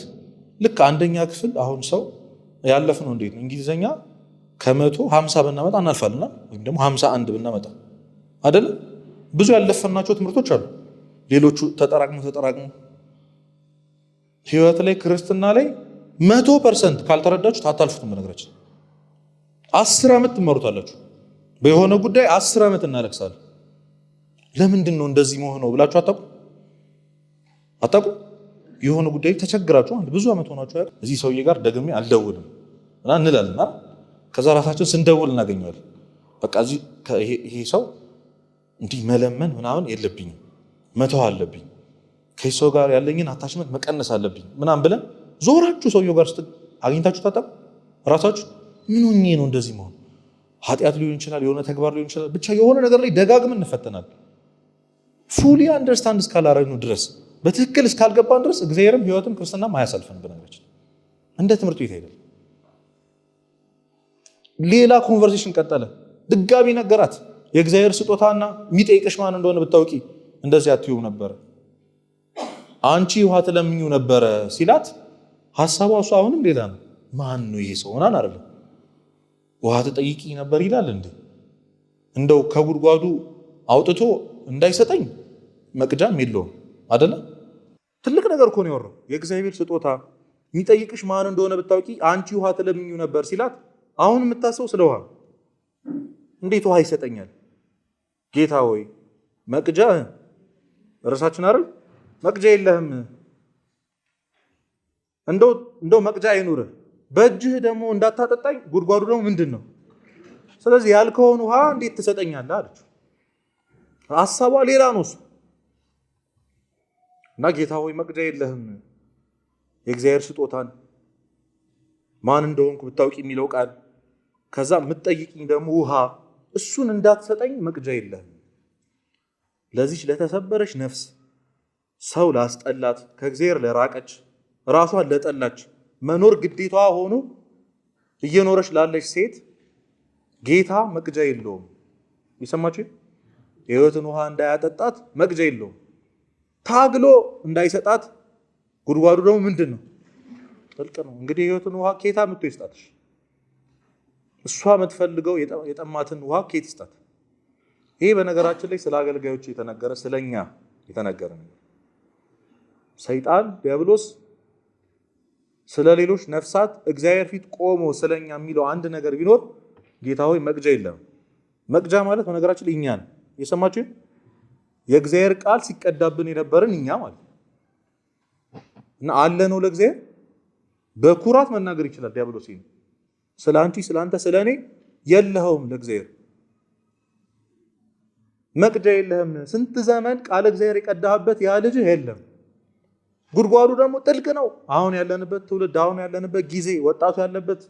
ልክ አንደኛ ክፍል አሁን ሰው ያለፍነው እንዴት ነው እንግሊዘኛ 150 ብናመጣ እናልፋልና ወይም ደግሞ 51 ብናመጣ አይደል? ብዙ ያለፈናቸው ትምህርቶች አሉ። ሌሎቹ ተጠራቅሞ ህይወት ላይ ክርስትና ላይ 100% ካልተረዳችሁት አታልፉትም። በነገራችን 10 ዓመት ትመሩታላችሁ። በሆነ ጉዳይ 10 ዓመት እናለቅሳለን። ለምንድን ነው እንደዚህ መሆነው ብላችሁ አታውቁ? የሆነ ጉዳይ ተቸግራችሁ ብዙ ዓመት ሆናችሁ አይደል? እዚህ ሰውዬ ጋር ደግሜ አልደውልም እና እንላለን። ከዛ ራሳችን ስንደውል እናገኘዋለን። በቃ እዚህ ይሄ ሰው እንዲህ መለመን ምናምን የለብኝም መተው አለብኝ፣ ከዚህ ሰው ጋር ያለኝን አታችመንት መቀነስ አለብኝ ምናምን ብለን ዞራችሁ ሰውየው ጋር አግኝታችሁ ታጠቁ ራሳችሁ። ምን ሆኜ ነው እንደዚህ መሆን? ኃጢአት ሊሆን ይችላል፣ የሆነ ተግባር ሊሆን ይችላል። ብቻ የሆነ ነገር ላይ ደጋግመን እንፈተናል። ፉሊ አንደርስታንድ እስካላረግነው ድረስ በትክክል እስካልገባን ድረስ እግዚአብሔርም ህይወትም ክርስትናም አያሳልፈን። በነገራችን እንደ ትምህርት ቤት አይደለም። ሌላ ኮንቨርሴሽን ቀጠለ። ድጋሚ ነገራት። የእግዚአብሔር ስጦታና የሚጠይቅሽ ማን እንደሆነ ብታውቂ እንደዚህ አትዩም ነበረ፣ አንቺ ውሃ ትለምኙ ነበረ ሲላት ሐሳቧ እሱ አሁንም ሌላ ነው። ማን ነው ይሄ ሰው? ሆናን አይደለም ውሃ ትጠይቂ ነበር ይላል እንዴ? እንደው ከጉድጓዱ አውጥቶ እንዳይሰጠኝ መቅጃም የለውም አይደለ? ትልቅ ነገር እኮ ነው ያወራው። የእግዚአብሔር ስጦታ የሚጠይቅሽ ማን እንደሆነ ብታውቂ አንቺ ውሃ ትለምኙ ነበር ሲላት አሁን የምታስበው ስለ ውሃ። እንዴት ውሃ ይሰጠኛል? ጌታ ሆይ መቅጃ ርዕሳችን አይደል? መቅጃ የለህም፣ እንደው መቅጃ አይኑርህ፣ በእጅህ ደግሞ እንዳታጠጣኝ፣ ጉድጓዱ ደግሞ ምንድን ነው? ስለዚህ ያልከውን ውሃ እንዴት ትሰጠኛለህ አለች። ሀሳቧ ሌላ ነው እሱ እና ጌታ ሆይ መቅጃ የለህም፣ የእግዚአብሔር ስጦታን ማን እንደሆንኩ ብታውቂ የሚለው ቃል፣ ከዛ የምትጠይቅኝ ደግሞ ውሃ፣ እሱን እንዳትሰጠኝ መቅጃ የለህም። ለዚች ለተሰበረች ነፍስ፣ ሰው ላስጠላት፣ ከእግዚአብሔር ለራቀች፣ ራሷን ለጠላች፣ መኖር ግዴታዋ ሆኖ እየኖረች ላለች ሴት ጌታ መቅጃ የለውም። ይሰማችሁ? የህይወትን ውሃ እንዳያጠጣት መቅጃ የለውም። ታግሎ እንዳይሰጣት ጉድጓዱ ደግሞ ምንድን ነው? ጥልቅ ነው። እንግዲህ የህይወትን ውሃ ኬታ ምቶ ይስጣትሽ። እሷ የምትፈልገው የጠማትን ውሃ ኬት ይስጣት። ይሄ በነገራችን ላይ ስለ አገልጋዮች የተነገረ ስለኛ የተነገረ ነገር። ሰይጣን ዲያብሎስ ስለ ሌሎች ነፍሳት እግዚአብሔር ፊት ቆሞ ስለኛ የሚለው አንድ ነገር ቢኖር ጌታ ሆይ መቅጃ የለም። መቅጃ ማለት በነገራችን ላይ እኛ ነን። የሰማችሁ የእግዚአብሔር ቃል ሲቀዳብን የነበርን እኛ ማለት እና አለ ነው ለእግዚአብሔር በኩራት መናገር ይችላል ዲያብሎስ። ስለ አንቺ ስለ አንተ ስለ እኔ የለኸውም ለእግዚአብሔር መቅጃ የለህም። ስንት ዘመን ቃል እግዚአብሔር የቀዳህበት ያ ልጅህ የለም። ጉድጓዱ ደግሞ ጥልቅ ነው። አሁን ያለንበት ትውልድ፣ አሁን ያለንበት ጊዜ፣ ወጣቱ ያለበት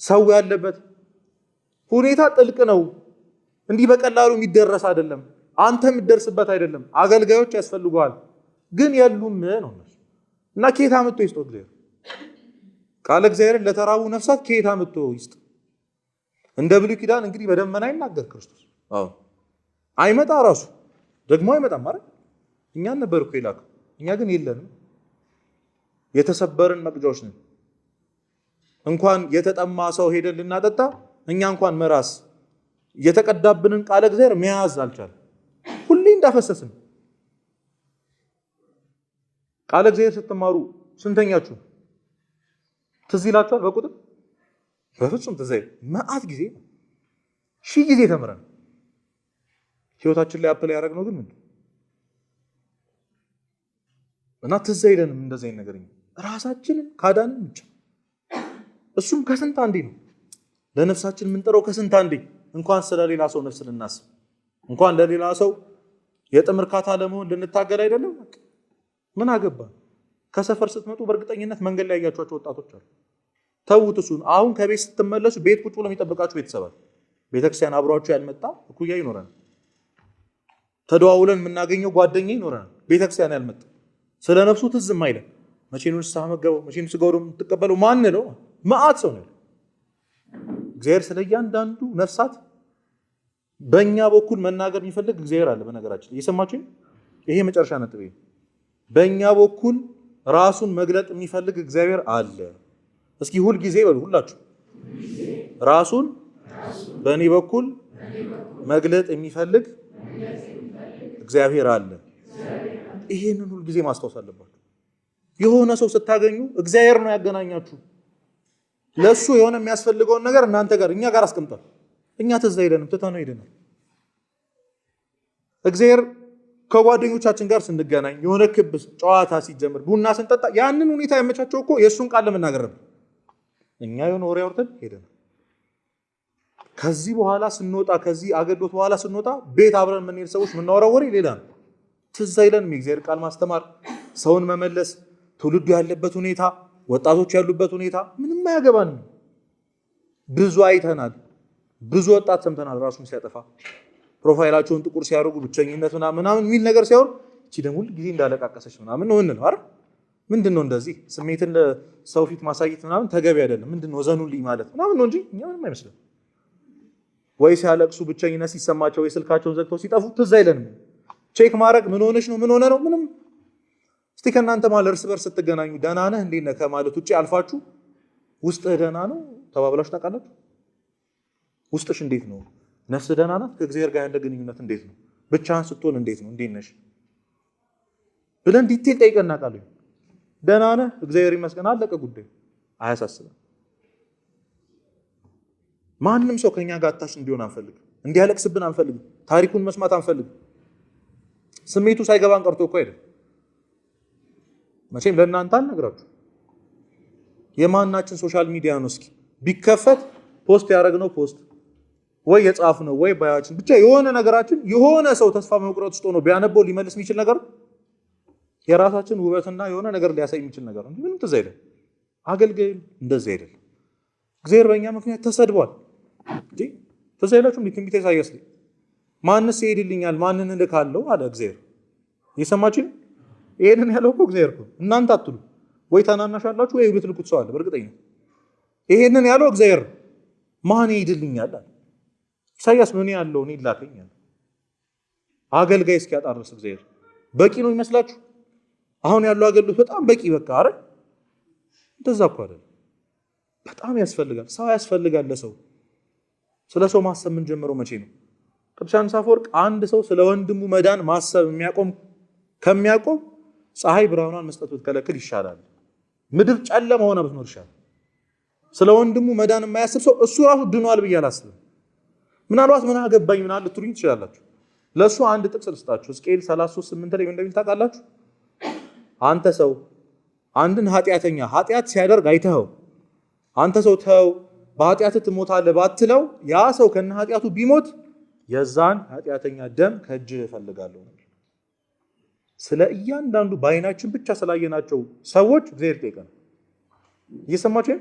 ሰው ያለበት ሁኔታ ጥልቅ ነው። እንዲህ በቀላሉ የሚደረስ አይደለም። አንተ የምትደርስበት አይደለም። አገልጋዮች ያስፈልገዋል፣ ግን የሉም ነው እና ከየት አምጥቶ ይስጥ እግዚአብሔር? ቃለ እግዚአብሔርን ለተራቡ ነፍሳት ከየት አምጥቶ ይስጥ? እንደ ብሉይ ኪዳን እንግዲህ በደመና ይናገር ክርስቶስ። አይመጣ ራሱ ደግሞ አይመጣም ማለት እኛን ነበር እኮ የላከው። እኛ ግን የለንም። የተሰበርን መቅጃዎች ነን። እንኳን የተጠማ ሰው ሄደን ልናጠጣ እኛ እንኳን መራስ የተቀዳብንን ቃለ እግዚአብሔር መያዝ አልቻለም። ሁሌ እንዳፈሰስን። ቃለ እግዚአብሔር ስትማሩ ስንተኛችሁ ትዝ ይላችኋል? በቁጥር በፍጹም ትዝ አይልም። መዓት ጊዜ 1000 ጊዜ ተምረን ህይወታችን ላይ አፕላይ ያደረግነው ግን ምንድን እና ትዝ አይለንም። እንደዚህ አይነት ነገር ራሳችንን ካዳንን ብቻ እሱም ከስንት አንዴ ነው። ለነፍሳችን የምንጠራው ከስንት አንዴ። እንኳን ስለሌላ ሰው ነፍስ ልናስብ፣ እንኳን ለሌላ ሰው የጥም እርካታ ለመሆን ልንታገል አይደለም። ምን አገባ? ከሰፈር ስትመጡ በእርግጠኝነት መንገድ ላይ ያያችኋቸው ወጣቶች አሉ። ተውት እሱን። አሁን ከቤት ስትመለሱ ቤት ቁጭ ብሎ የሚጠብቃችሁ ቤተሰብ አለ። ቤተክርስቲያን አብሯችሁ ያልመጣ እኩያ ይኖረናል። ተደዋውለን የምናገኘው ጓደኛ ይኖረናል። ቤተክርስቲያን ያልመጣ ስለ ነፍሱ ትዝም አይለን። መቼ ነው ንስሐ መገባው? መቼ ነው ስጋው የምትቀበለው? ማን ነው? መዓት ሰው ነው። እግዚአብሔር ስለ እያንዳንዱ ነፍሳት በእኛ በኩል መናገር የሚፈልግ እግዚአብሔር አለ። በነገራችን እየሰማችሁ ይሄ መጨረሻ ነጥብ። በእኛ በኩል ራሱን መግለጥ የሚፈልግ እግዚአብሔር አለ። እስኪ ሁል ጊዜ በሉ ሁላችሁ፣ ራሱን በእኔ በኩል መግለጥ የሚፈልግ እግዚአብሔር አለ። ይሄንን ሁል ጊዜ ማስታወስ አለባችሁ። የሆነ ሰው ስታገኙ እግዚአብሔር ነው ያገናኛችሁ። ለሱ የሆነ የሚያስፈልገውን ነገር እናንተ ጋር እኛ ጋር አስቀምጧል። እኛ ትዝ አይለንም፣ ትተነው ሄደናል። እግዚአብሔር ከጓደኞቻችን ጋር ስንገናኝ የሆነ ክብ ጨዋታ ሲጀምር ቡና ስንጠጣ ያንን ሁኔታ ያመቻቸው እኮ የእሱን ቃል ለመናገር ነበር። እኛ የሆነ ወሬ አውርተን ሄደናል። ከዚህ በኋላ ስንወጣ ከዚህ አገልግሎት በኋላ ስንወጣ ቤት አብረን የምንሄድ ሰዎች የምናወራው ወሬ ሌላ ነው። ትዝ አይለንም። የእግዚአብሔር ቃል ማስተማር፣ ሰውን መመለስ፣ ትውልዱ ያለበት ሁኔታ፣ ወጣቶች ያሉበት ሁኔታ ምንም አያገባንም። ብዙ አይተናል። ብዙ ወጣት ሰምተናል ራሱን ሲያጠፋ፣ ፕሮፋይላቸውን ጥቁር ሲያደርጉ፣ ብቸኝነት ምናምን የሚል ነገር ሲያወሩ እቺ ደግሞ ሁሉ ጊዜ እንዳለቃቀሰች ምናምን ነው እንለው አይደል? ምንድን ነው እንደዚህ ስሜትን ለሰው ፊት ማሳየት ምናምን ተገቢ አይደለም። ምንድን ነው ዘኑልኝ ማለት ምናምን ነው እንጂ እኛ ምንም አይመስልም። ወይ ሲያለቅሱ ብቸኝነት ሲሰማቸው ወይ ስልካቸውን ዘግተው ሲጠፉ ትዝ አይለንም። ቼክ ማድረግ ምን ሆነሽ ነው ምን ሆነ ነው ምንም። እስቲ ከእናንተ ማለት እርስ በርስ ስትገናኙ ደህና ነህ እንዴት ነህ ከማለት ውጭ አልፋችሁ ውስጥህ ደህና ነው ተባብላችሁ ታውቃላችሁ? ውስጥሽ እንዴት ነው? ነፍስ ደህና ናት? ከእግዚአብሔር ጋር ያለ ግንኙነት እንዴት ነው? ብቻህን ስትሆን እንዴት ነው? እንዴት ነሽ ብለን ዲቴል ጠይቀን እናውቃለን። ደህና ነህ እግዚአብሔር ይመስገን አለቀ ጉዳዩ። አያሳስብም። ማንም ሰው ከኛ ጋር አታች እንዲሆን አንፈልግም። እንዲያለቅስብን አንፈልግም። ታሪኩን መስማት አንፈልግም። ስሜቱ ሳይገባን ቀርቶ እኮ አይደል። መቼም ለእናንተ አልነግራችሁ። የማናችን ሶሻል ሚዲያ ነው እስኪ ቢከፈት ፖስት ያደረግነው ፖስት ወይ የጻፍነው ወይ ባያችን ብቻ የሆነ ነገራችን የሆነ ሰው ተስፋ መቁረጥ ውስጥ ሆኖ ቢያነበው ሊመልስ የሚችል ነገር የራሳችን ውበትና የሆነ ነገር ሊያሳይ የሚችል ነገር እንጂ ምንም ትዝ አይደለም። አገልጋይ እንደዚህ አይደለም። እግዚአብሔር በእኛ ምክንያት ተሰድቧል እንጂ ትዝ አይላችሁም? ትንቢተ ኢሳይያስ ላይ ማንስ ይሄድልኛል ማንን እልካለሁ አለ እግዚአብሔር። እየሰማችሁ ይሄንን ያለው እኮ እግዚአብሔር እኮ እናንተ አትሉ ወይ ታናናሽ አላችሁ ወይ ልትልኩት ሰው አለ። በእርግጠኝነት ይሄንን ያለው እግዚአብሔር ማን ይሄድልኛል አለ ኢሳይያስ። ምን ያለው እኔ ላከኛል አገልጋይ እስኪያጣርስ እግዚአብሔር በቂ ነው ይመስላችሁ? አሁን ያለው አገልግሎት በጣም በቂ በቃ አረ እንደዛ እኮ አይደለም። በጣም ያስፈልጋል። ሰው ያስፈልጋል። ለሰው ስለ ሰው ማሰብ ምን ጀምረው መቼ ነው? ቅዱስ ዮሐንስ አፈወርቅ አንድ ሰው ስለ ወንድሙ መዳን ማሰብ ከሚያቆም ፀሐይ ብርሃኗን መስጠት ብትከለክል ይሻላል፣ ምድር ጨለማ ሆነ ብትኖር ይሻላል። ስለ ወንድሙ መዳን የማያስብ ሰው እሱ ራሱ ድኗል ብዬ አላስብም። ምናልባት ምን አገባኝ ምናምን ልትሉኝ ትችላላችሁ። ለእሱ አንድ ጥቅስ ልስጣችሁ። ሕዝቅኤል 33:8 ላይ እንደሚል ታውቃላችሁ? አንተ ሰው አንድን ኃጢአተኛ ኃጢአት ሲያደርግ አይተኸው አንተ ሰው ተው በኃጢአት ትሞታለህ ባትለው ያ ሰው ከነ ኃጢአቱ ቢሞት የዛን ኃጢአተኛ ደም ከእጅ እፈልጋለሁ። ስለ እያንዳንዱ በዓይናችን ብቻ ስላየናቸው ሰዎች እግዚአብሔር ይጠይቀናል። እየሰማችሁ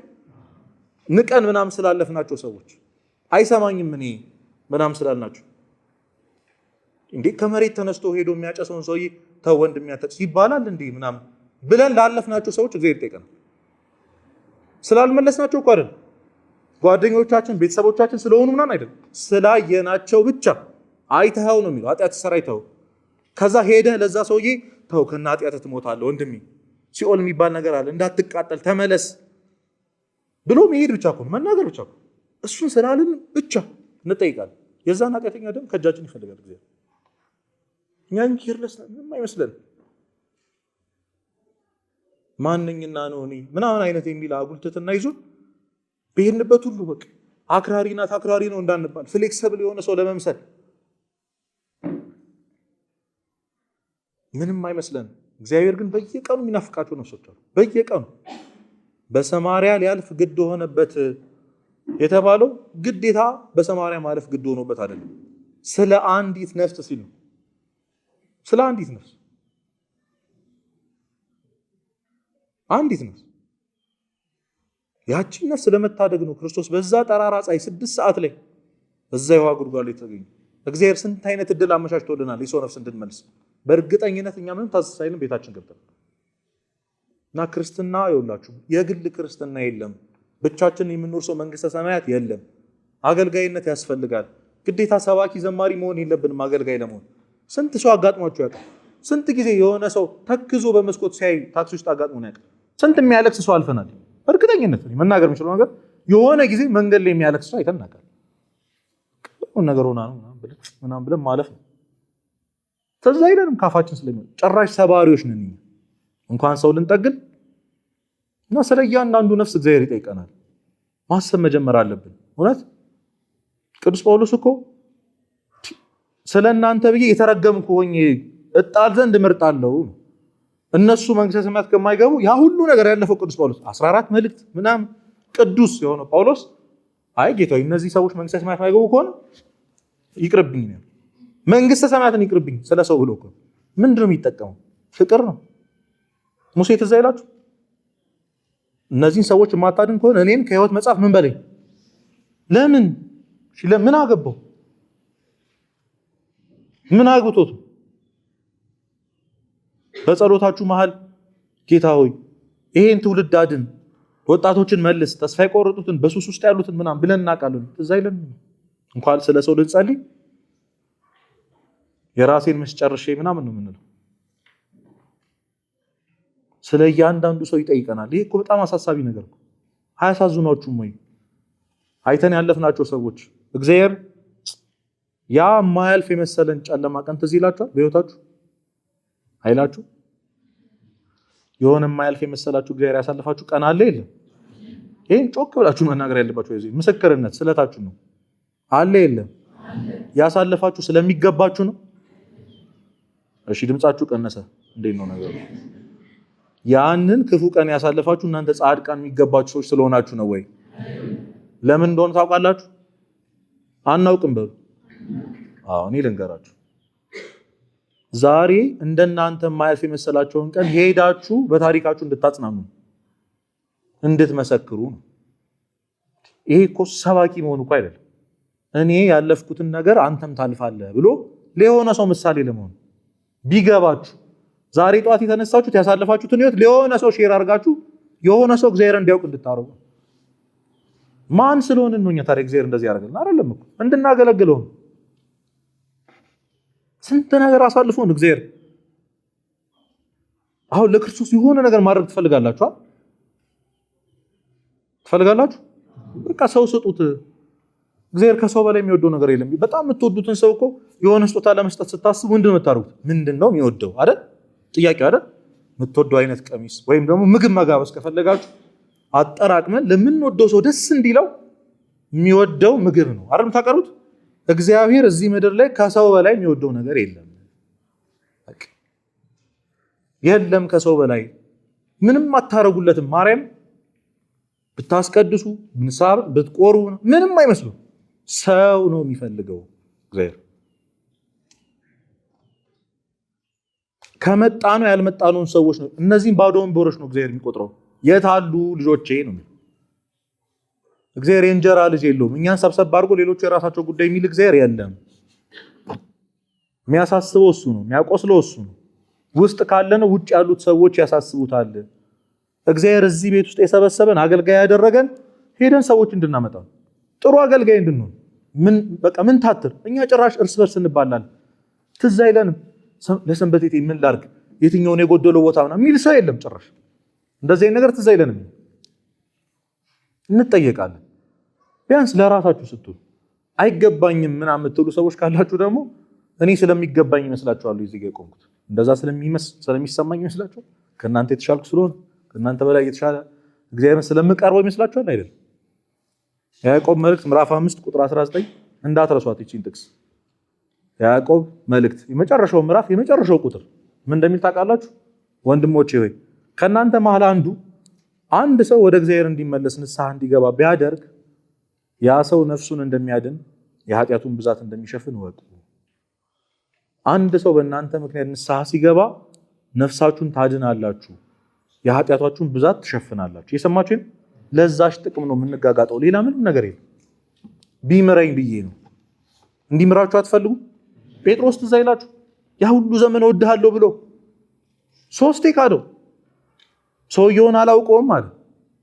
ንቀን ምናምን ስላለፍናቸው ሰዎች አይሰማኝም እኔ ምናምን ስላልናቸው እንዴ ከመሬት ተነስቶ ሄዶ የሚያጨሰውን ሰውዬ ተው ወንድም ያጨስ ይባላል እንዴ ምናምን ብለን ላለፍናቸው ሰዎች እግዚአብሔር ይጠይቀናል። ስላልመለስናቸው እኮ አይደል፣ ጓደኞቻችን ቤተሰቦቻችን ስለሆኑ ምናምን አይደል፣ ስላየናቸው ብቻ አይተኸው ነው የሚለው። ኃጢአት ሰራ አይተኸው ከዛ ሄደህ ለዛ ሰውዬ ተው ከና ኃጢአት ትሞታለህ ወንድሜ፣ ሲኦል የሚባል ነገር አለ እንዳትቃጠል ተመለስ ብሎ መሄድ ብቻ እኮ መናገር ብቻ እኮ እሱን ስላልን ብቻ እንጠይቃለን። የዛን ኃጢአተኛ ደም ከእጃችን ይፈልጋል እግዚአብሔር። እኛን ኪርለስ ምንም አይመስለን። ማንኝና ነው እኔ ምናምን አይነት የሚል አጉልትትና ይዞ በሄድንበት ሁሉ በቃ አክራሪ ናት አክራሪ ነው እንዳንባል ፍሌክሰብል የሆነ ሰው ለመምሰል ምንም አይመስለን። እግዚአብሔር ግን በየቀኑ የሚናፍቃቸው ነፍሶች አሉ። በየቀኑ በሰማርያ ሊያልፍ ግድ ሆነበት የተባለው ግዴታ በሰማርያ ማለፍ ግድ ሆኖበት አይደለም፣ ስለ አንዲት ነፍስ ሲል ነው። ስለ አንዲት ነፍስ አንዲት ነፍስ ያቺን ነፍስ ለመታደግ ነው ክርስቶስ በዛ ጠራራ ፀሐይ 6 ሰዓት ላይ በዛ የውሃ ጉድጓድ ላይ ተገኘ። እግዚአብሔር ስንት አይነት እድል አመቻችቶልናል የሰው ነፍስ እንድንመልስ። በእርግጠኝነት እኛ ምንም ታስሳይንም ቤታችን ገብተን እና ክርስትና ይኸውላችሁ የግል ክርስትና የለም። ብቻችን የምንኖር ሰው መንግስተ ሰማያት የለም። አገልጋይነት ያስፈልጋል። ግዴታ ሰባኪ ዘማሪ መሆን የለብንም አገልጋይ ለመሆን። ስንት ሰው አጋጥሟችሁ ያውቃል? ስንት ጊዜ የሆነ ሰው ተክዞ በመስኮት ሲያይ ታክሲ ውስጥ አጋጥሞን ያውቃል? ስንት የሚያለቅስ ሰው አልፈናል። በእርግጠኝነት መናገር የምችለው ነገር የሆነ ጊዜ መንገድ ላይ የሚያለቅስ ሰው አይተን እናውቃለን። ነገር ሆና ነው ምናምን ብለን ማለፍ ነው። ተዛ አይደለም ካፋችን ስለሚወጣ ጭራሽ ሰባሪዎች ነን እንኳን ሰው ልንጠግን እና ስለ እያንዳንዱ ነፍስ እግዚአብሔር ይጠይቀናል። ማሰብ መጀመር አለብን። እውነት ቅዱስ ጳውሎስ እኮ ስለ እናንተ ብዬ የተረገምኩ ሆኜ እጣል ዘንድ እመርጣለሁ እነሱ መንግስተ ሰማያት ከማይገቡ ያ ሁሉ ነገር ያለፈው ቅዱስ ጳውሎስ 14 መልእክት ምናምን ቅዱስ የሆነው ጳውሎስ አይ ጌታ እነዚህ ሰዎች መንግስተ ሰማያት ማይገቡ ከሆነ ይቅርብኝ ነው መንግስተ ሰማያትን ይቅርብኝ ስለ ሰው ብሎ እኮ ምንድነው የሚጠቀመው? ፍቅር ነው። ሙሴ ትዝ አይላችሁ? እነዚህን ሰዎች የማታድን ከሆነ እኔን ከህይወት መጽሐፍ ምን በለኝ። ለምን ምን አገባው? ምን አግብቶት? በጸሎታችሁ መሃል ጌታ ሆይ ይሄን ትውልድ አድን፣ ወጣቶችን መልስ፣ ተስፋ የቆረጡትን በሱስ ውስጥ ያሉትን ምናምን ብለን እናውቃለን። ትዝ አይለን? እንኳን ስለ ሰው ልንጸልይ የራሴን መስጨርሼ ምናምን ነው የምንለው። ስለ እያንዳንዱ ሰው ይጠይቀናል። ይሄ እኮ በጣም አሳሳቢ ነገር ነው። አያሳዝኗችሁም ወይ? አይተን ያለፍናቸው ሰዎች እግዚአብሔር ያ ማያልፍ የመሰለን ጨለማ ቀን ትዝ ይላችኋል በህይወታችሁ አይላችሁ? የሆነ ማያልፍ የመሰላችሁ እግዚአብሔር ያሳልፋችሁ ቀን አለ የለም? ይሄን ጮክ ብላችሁ መናገር ያለባችሁ እዚህ ምስክርነት ስለታችሁ ነው። አለ የለም? ያሳልፋችሁ ስለሚገባችሁ ነው። እሺ ድምጻችሁ ቀነሰ። እንዴት ነው ነገሩ? ያንን ክፉ ቀን ያሳልፋችሁ እናንተ ጻድቃን የሚገባችሁ ሰዎች ስለሆናችሁ ነው ወይ? ለምን እንደሆነ ታውቃላችሁ? አናውቅም በሉ። አዎ እኔ ልንገራችሁ። ዛሬ እንደናንተ ማያልፍ የመሰላችሁን ቀን ሄዳችሁ በታሪካችሁ እንድታጽናኑ እንድትመሰክሩ ነው። ይሄ እኮ ሰባኪ መሆኑ እኮ አይደለም። እኔ ያለፍኩትን ነገር አንተም ታልፋለህ ብሎ ለሆነ ሰው ምሳሌ ለመሆን ቢገባችሁ ዛሬ ጧት የተነሳችሁት ያሳለፋችሁትን ህይወት ለሆነ ሰው ሼር አድርጋችሁ የሆነ ሰው እግዚአብሔር እንዲያውቅ እንድታረጉ። ማን ስለሆነ ነው እኛ ታሪክ እግዚአብሔር እንደዚህ ያደርጋል? አይደለም እኮ እንድናገለግለው ነው። ስንት ነገር አሳልፎን እግዚአብሔር አሁን ለክርስቶስ የሆነ ነገር ማድረግ ትፈልጋላችሁ? ትፈልጋላችሁ? በቃ ሰው ስጡት። እግዚአብሔር ከሰው በላይ የሚወደው ነገር የለም። በጣም የምትወዱትን ሰው እኮ የሆነ ስጦታ ለመስጠት ስታስቡ ምንድነው የምታደርጉት? ምንድነው የሚወደው አይደል? ጥያቄው አይደል? የምትወደው አይነት ቀሚስ ወይም ደግሞ ምግብ መጋበዝ ከፈለጋችሁ አጠራቅመን ለምንወደው ሰው ደስ እንዲለው የሚወደው ምግብ ነው አይደል የምታቀርቡት? እግዚአብሔር እዚህ ምድር ላይ ከሰው በላይ የሚወደው ነገር የለም። የለም ከሰው በላይ ምንም አታረጉለትም። ማርያም ብታስቀድሱ ምንሳብ ብትቆሩ ምንም አይመስሉም። ሰው ነው የሚፈልገው እግዚአብሔር። ከመጣኑ ያልመጣኑን ሰዎች ነው እነዚህን ባዶ ወንበሮች ነው እግዚአብሔር የሚቆጥረው። የት አሉ ልጆቼ ነው የሚለው። እግዚአብሔር የእንጀራ ልጅ የለውም። እኛን ሰብሰብ አድርጎ ሌሎቹ የራሳቸው ጉዳይ የሚል እግዚአብሔር የለም። የሚያሳስበው እሱ ነው፣ የሚያቆስለው እሱ ነው። ውስጥ ካለነው ውጭ ያሉት ሰዎች ያሳስቡታል። እግዚአብሔር እዚህ ቤት ውስጥ የሰበሰበን አገልጋይ ያደረገን ሄደን ሰዎች እንድናመጣ ጥሩ አገልጋይ እንድንሆን። ምን ታትር እኛ ጭራሽ እርስ በርስ እንባላለን። ትዝ አይለንም ለሰንበቴ ምን ላድርግ የትኛውን የጎደለው ቦታ ምናምን የሚል ሰው የለም ጭራሽ። እንደዚህ አይነት ነገር ትዝ አይለንም። እንጠየቃለን። ቢያንስ ለራሳችሁ ስትሉ አይገባኝም ምናምን የምትሉ ሰዎች ካላችሁ ደግሞ እኔ ስለሚገባኝ ይመስላችኋል እዚህ ጋር የቆምኩት? እንደዛ ስለሚሰማኝ ይመስላችኋል? ከእናንተ የተሻልኩ ስለሆነ ከእናንተ በላይ የተሻለ እግዚአብሔርን ስለምቀርበው ይመስላችኋል? አይደለም። ያዕቆብ መልእክት ምዕራፍ 5 ቁጥር 19 እንዳትረሷት ይቺን ጥቅስ። ያዕቆብ መልእክት የመጨረሻው ምዕራፍ የመጨረሻው ቁጥር ምን እንደሚል ታውቃላችሁ? ወንድሞቼ ሆይ ከእናንተ መሃል አንድ ሰው ወደ እግዚአብሔር እንዲመለስ ንስሐ እንዲገባ ቢያደርግ ያ ሰው ነፍሱን እንደሚያድን የኃጢአቱን ብዛት እንደሚሸፍን ወቁ። አንድ ሰው በእናንተ ምክንያት ንስሐ ሲገባ ነፍሳችሁን ታድናላችሁ፣ የኃጢአታችሁን ብዛት ትሸፍናላችሁ። የሰማችሁ? ለዛሽ ጥቅም ነው የምንጋጋጠው፣ ሌላ ምንም ነገር የለም። ቢምረኝ ብዬ ነው። እንዲምራችሁ አትፈልጉ? ጴጥሮስ ትዝ አይላችሁ? ያ ሁሉ ዘመን እወድሃለሁ ብሎ 3 ካደው። ሰውየውን አላውቀውም አለ።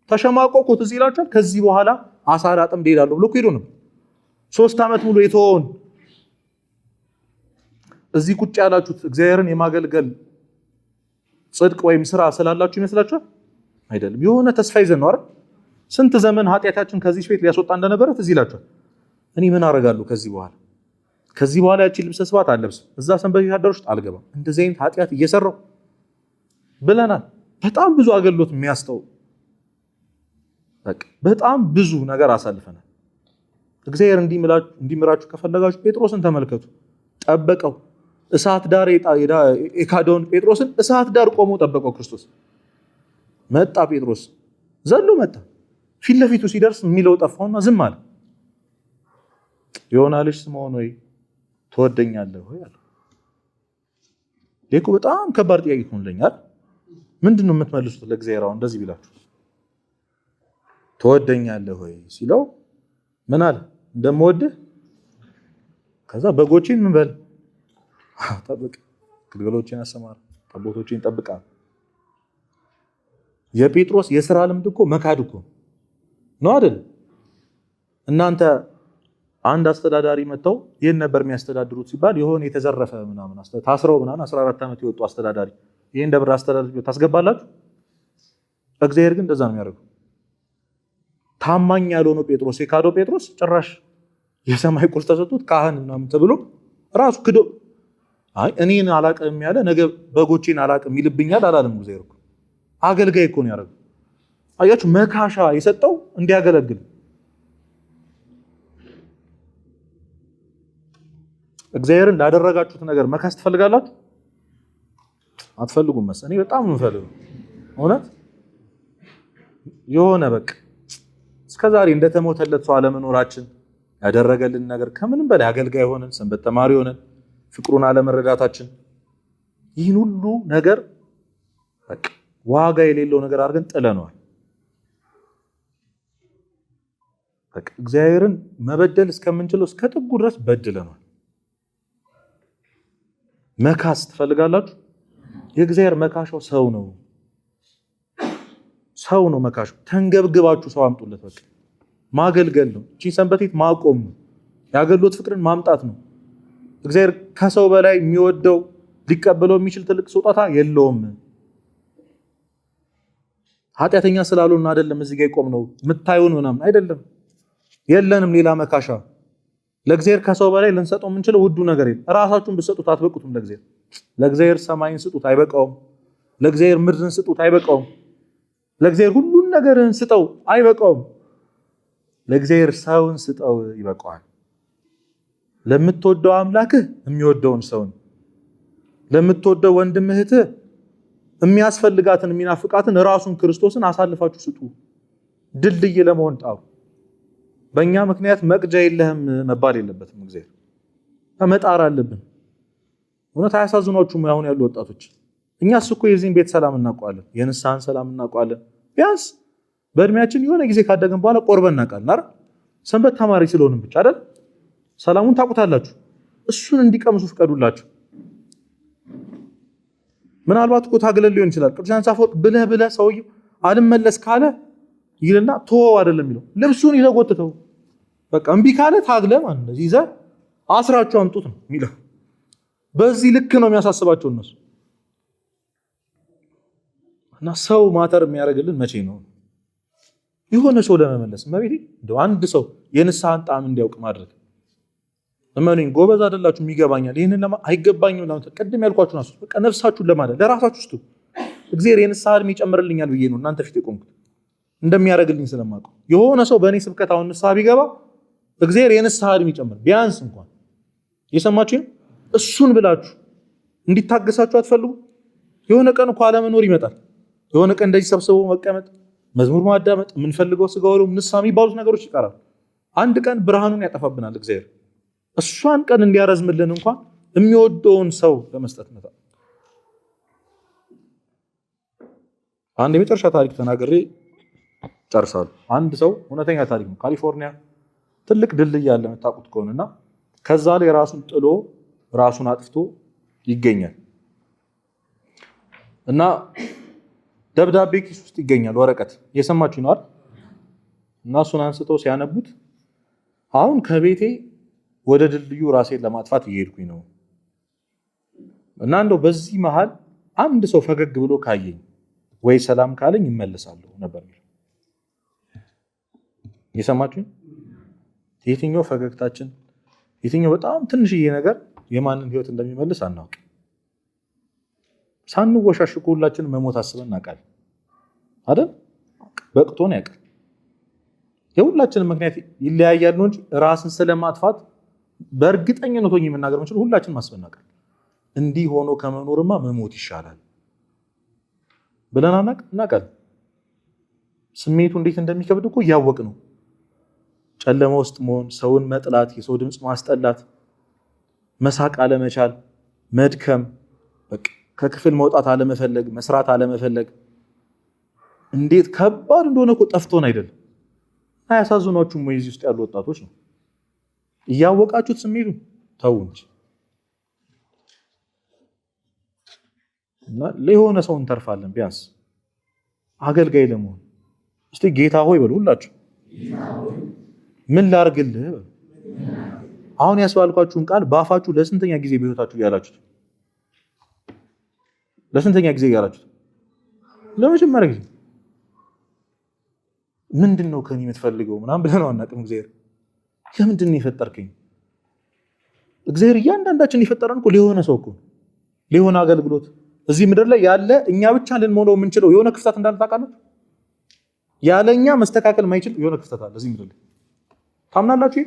ተሸማቆቁ። ትዝ ይላችኋል? ከዚህ በኋላ አሳ ላጥምድ እሄዳለሁ ብሎ ሄዶ ነው 3 ዓመት ሙሉ የተወውን። እዚህ ቁጭ ያላችሁት እግዚአብሔርን የማገልገል ጽድቅ ወይም ስራ ስላላችሁ ይመስላችኋል? አይደለም። የሆነ ተስፋ ይዘን ነው አይደል? ስንት ዘመን ኃጢአታችን ከዚህ ቤት ሊያስወጣ እንደነበረ ትዝ ይላችኋል? እኔ ምን አደርጋለሁ ከዚህ በኋላ ያቺ ልብሰ ስብሐት አልለብስም፣ እዛ ሰንበት ቤት አዳራሽ ውስጥ አልገባም፣ እንደዚህ አይነት ኃጢአት እየሰራው ብለናል። በጣም ብዙ አገልግሎት የሚያስተው በጣም ብዙ ነገር አሳልፈናል። እግዚአብሔር እንዲምራችሁ ከፈለጋችሁ ጴጥሮስን ተመልከቱ። ጠበቀው። እሳት ዳር የካደውን ጴጥሮስን እሳት ዳር ቆሞ ጠበቀው ክርስቶስ። መጣ ጴጥሮስ ዘሎ መጣ። ፊት ለፊቱ ሲደርስ የሚለው ጠፋውና ዝም አለ። ዮና ልጅ ስምዖን ሆይ ትወደኛለህ ሆይ አለ። ለኮ በጣም ከባድ ጥያቄ ሆነልኛል። ምንድነው የምትመልሱት ለእግዚአብሔር አሁን እንደዚህ ቢላችሁ? ትወደኛለህ ሆይ ሲለው ምን አለ? እንደምወድህ። ከዛ በጎቼን ምን በል ጠብቅ፣ ግልገሎቼን አሰማራ፣ ጠቦቶቼን ጠብቃ። የጴጥሮስ የሥራ ልምድ እኮ መካድ እኮ ነው አይደል? እናንተ አንድ አስተዳዳሪ መጥተው ይሄን ነበር የሚያስተዳድሩት ሲባል የሆነ የተዘረፈ ምናምን ታስረው ምናምን 14 ዓመት የወጡ አስተዳዳሪ ይሄን ደብር አስተዳዳሪ ታስገባላችሁ? እግዚአብሔር ግን እንደዛ ነው የሚያደርገው። ታማኝ ያልሆነው ጴጥሮስ የካደው ጴጥሮስ ጭራሽ የሰማይ ቁልፍ ተሰጥቶት ካህን ምናምን ተብሎ ራሱ ክዶ እኔን አላቅም ያለ ነገ በጎቼን አላቅም ይልብኛል አላለም። እግዚአብሔር እኮ አገልጋይ እኮ ነው ያደረገው። አያችሁ፣ መካሻ የሰጠው እንዲያገለግል። እግዚአብሔርን ላደረጋችሁት ነገር መካስ ትፈልጋላችሁ? አትፈልጉም መሰለኝ። እኔ በጣም የምፈልገው እውነት የሆነ በቃ እስከዛሬ እንደተሞተለት ሰው አለመኖራችን ያደረገልን ነገር ከምንም በላይ አገልጋይ ሆነን ሰንበት ተማሪ ሆነን ፍቅሩን አለመረዳታችን ይህን ሁሉ ነገር በቃ ዋጋ የሌለው ነገር አድርገን ጥለነዋል። በቃ እግዚአብሔርን መበደል እስከምንችለው እስከ ጥጉ ድረስ በድለነዋል። መካስ ትፈልጋላችሁ? የእግዚአብሔር መካሻው ሰው ነው። ሰው ነው መካሻው። ተንገብግባችሁ ሰው አምጡለት። በቃ ማገልገል ነው። እቺ ሰንበቴት ማቆም ነው። የአገልግሎት ፍቅርን ማምጣት ነው። እግዚአብሔር ከሰው በላይ የሚወደው ሊቀበለው የሚችል ትልቅ ስጦታ የለውም። ኃጢአተኛ ስላልሆነ አይደለም እዚህ ጋር የቆም ነው የምታዩን ምናምን አይደለም። የለንም ሌላ መካሻ። ለእግዚአብሔር ከሰው በላይ ልንሰጠው የምንችለው ውዱ ነገር የለም። ራሳችሁን ብትሰጡት አትበቁትም። ለእግዚአብሔር ሰማይን ስጡት አይበቃውም። ለእግዚአብሔር ምድርን ስጡት አይበቃውም። ለእግዚአብሔር ሁሉን ነገርን ስጠው አይበቃውም። ለእግዚአብሔር ሰውን ስጠው ይበቃዋል። ለምትወደው አምላክህ የሚወደውን ሰውን፣ ለምትወደው ወንድም እህትህ የሚያስፈልጋትን የሚናፍቃትን ራሱን ክርስቶስን አሳልፋችሁ ስጡ። ድልድይ ለመሆን ጣሩ። በእኛ ምክንያት መቅጃ የለህም መባል የለበትም። እግዚአብሔር መጣር አለብን። እውነት አያሳዝኗችሁም? አሁን ያሉ ወጣቶች እኛስ እኮ የዚህን ቤት ሰላም እናውቀዋለን፣ የንስሐን ሰላም እናውቀዋለን። ቢያንስ በእድሜያችን የሆነ ጊዜ ካደግን በኋላ ቆርበን እናውቃለን አይደል? ሰንበት ተማሪ ስለሆንን ብቻ አይደል? ሰላሙን ታውቁታላችሁ። እሱን እንዲቀምሱ ፍቀዱላቸው። ምናልባት እኮ ታግለን ሊሆን ይችላል። ቅዱስ ዮሐንስ አፈወርቅ ብለህ ሰውየው አልመለስ ካለ ይልና ተወው አይደለም የሚለው፣ ልብሱን ይዘህ ጎትተው፣ በቃ እምቢ ካለ ታግለ ማለት ነው ይዘህ አስራችሁ አምጡት ነው የሚለው። በዚህ ልክ ነው የሚያሳስባቸው እነሱ። እና ሰው ማተር የሚያደርግልን መቼ ነው? የሆነ ሰው ለመመለስ መቤቴ እንደው አንድ ሰው የንስሐን ጣዕም እንዲያውቅ ማድረግ። እመኑኝ ጎበዝ አይደላችሁም፣ ይገባኛል። ይህንን አይገባኝም ለማለት ቅድም ያልኳችሁ ናችሁ። በቃ ነፍሳችሁን ለማለት ለራሳችሁ ስጡ። እግዚአብሔር የንስሐ ዕድሜ ይጨምርልኛል ብዬ ነው እናንተ ፊት የቆምኩት፣ እንደሚያደርግልኝ ስለማውቀው። የሆነ ሰው በእኔ ስብከት አሁን ንስሐ ቢገባ እግዚአብሔር የንስሐ ዕድሜ ይጨምር ቢያንስ እንኳን። እየሰማችሁ እሱን ብላችሁ እንዲታገሳችሁ አትፈልጉ? የሆነ ቀን እኮ አለመኖር ይመጣል። የሆነ ቀን እንደዚህ ሰብስቦ መቀመጥ፣ መዝሙር ማዳመጥ፣ የምንፈልገው ስጋ ወሎ ንስሐ የሚባሉት ነገሮች ይቀራሉ። አንድ ቀን ብርሃኑን ያጠፋብናል እግዚአብሔር። እሷን ቀን እንዲያረዝምልን እንኳን የሚወደውን ሰው ለመስጠት መጣ። አንድ የመጨረሻ ታሪክ ተናግሬ ጨርሳለሁ። አንድ ሰው እውነተኛ ታሪክ ነው። ካሊፎርኒያ ትልቅ ድልድይ ያለ የምታውቁት ከሆነና ከዛ ላይ ራሱን ጥሎ ራሱን አጥፍቶ ይገኛል እና ደብዳቤ ኪስ ውስጥ ይገኛል፣ ወረቀት። እየሰማችሁ ነው አይደል? እና እሱን አንስተው ሲያነቡት አሁን ከቤቴ ወደ ድልድዩ ራሴን ለማጥፋት እየሄድኩኝ ነው እና እንደው በዚህ መሃል አንድ ሰው ፈገግ ብሎ ካየኝ ወይ ሰላም ካለኝ ይመለሳለሁ ነበር። እየሰማችሁ የትኛው ፈገግታችን የትኛው በጣም ትንሽዬ ነገር የማንን ህይወት እንደሚመልስ አናውቅ። ሳንወሻሽኩ ሁላችንም መሞት አስበን እናውቃለን አይደል? በቅቶን ያውቃል። የሁላችንም ምክንያት ይለያያል ነው እንጂ ራስን ስለማጥፋት በእርግጠኝነት ሆኜ የምናገር የምንችለው ሁላችንም አስበን እናውቃለን። እንዲህ ሆኖ ከመኖርማ መሞት ይሻላል ብለን እናውቃለን። ስሜቱ እንዴት እንደሚከብድ እኮ እያወቅ ነው። ጨለማ ውስጥ መሆን፣ ሰውን መጥላት፣ የሰው ድምፅ ማስጠላት፣ መሳቅ አለመቻል፣ መድከም፣ በቃ ከክፍል መውጣት አለመፈለግ፣ መስራት አለመፈለግ እንዴት ከባድ እንደሆነ እኮ ጠፍቶን አይደለም። አያሳዝኗችሁም ወይ? እዚህ ውስጥ ያሉ ወጣቶች ነው እያወቃችሁት ስሜቱ ተው እንጂ። እና ለሆነ ሰው እንተርፋለን ቢያንስ አገልጋይ ለመሆን። እስቲ ጌታ ሆይ በሉ ሁላችሁ። ምን ላርግልህ? አሁን ያስባልኳችሁን ቃል በአፋችሁ ለስንተኛ ጊዜ በህይወታችሁ ያላችሁት? ለስንተኛ ጊዜ ያላችሁት? ለመጀመሪያ ጊዜ። ምንድነው ከኔ የምትፈልገው ምናምን ብለህ ነው አናውቅም። እግዚአብሔር ለምንድን ነው የፈጠርከኝ? እግዚአብሔር እያንዳንዳችን የፈጠረን እኮ ለሆነ ሰው እኮ ለሆነ አገልግሎት እዚህ ምድር ላይ ያለ እኛ ብቻ ልንሞላው የምንችለው የሆነ ክፍተት እንዳለ ታውቃላችሁ? ያለኛ መስተካከል ማይችል የሆነ ክፍተት አለ እዚህ ምድር ላይ። ታምናላችሁ?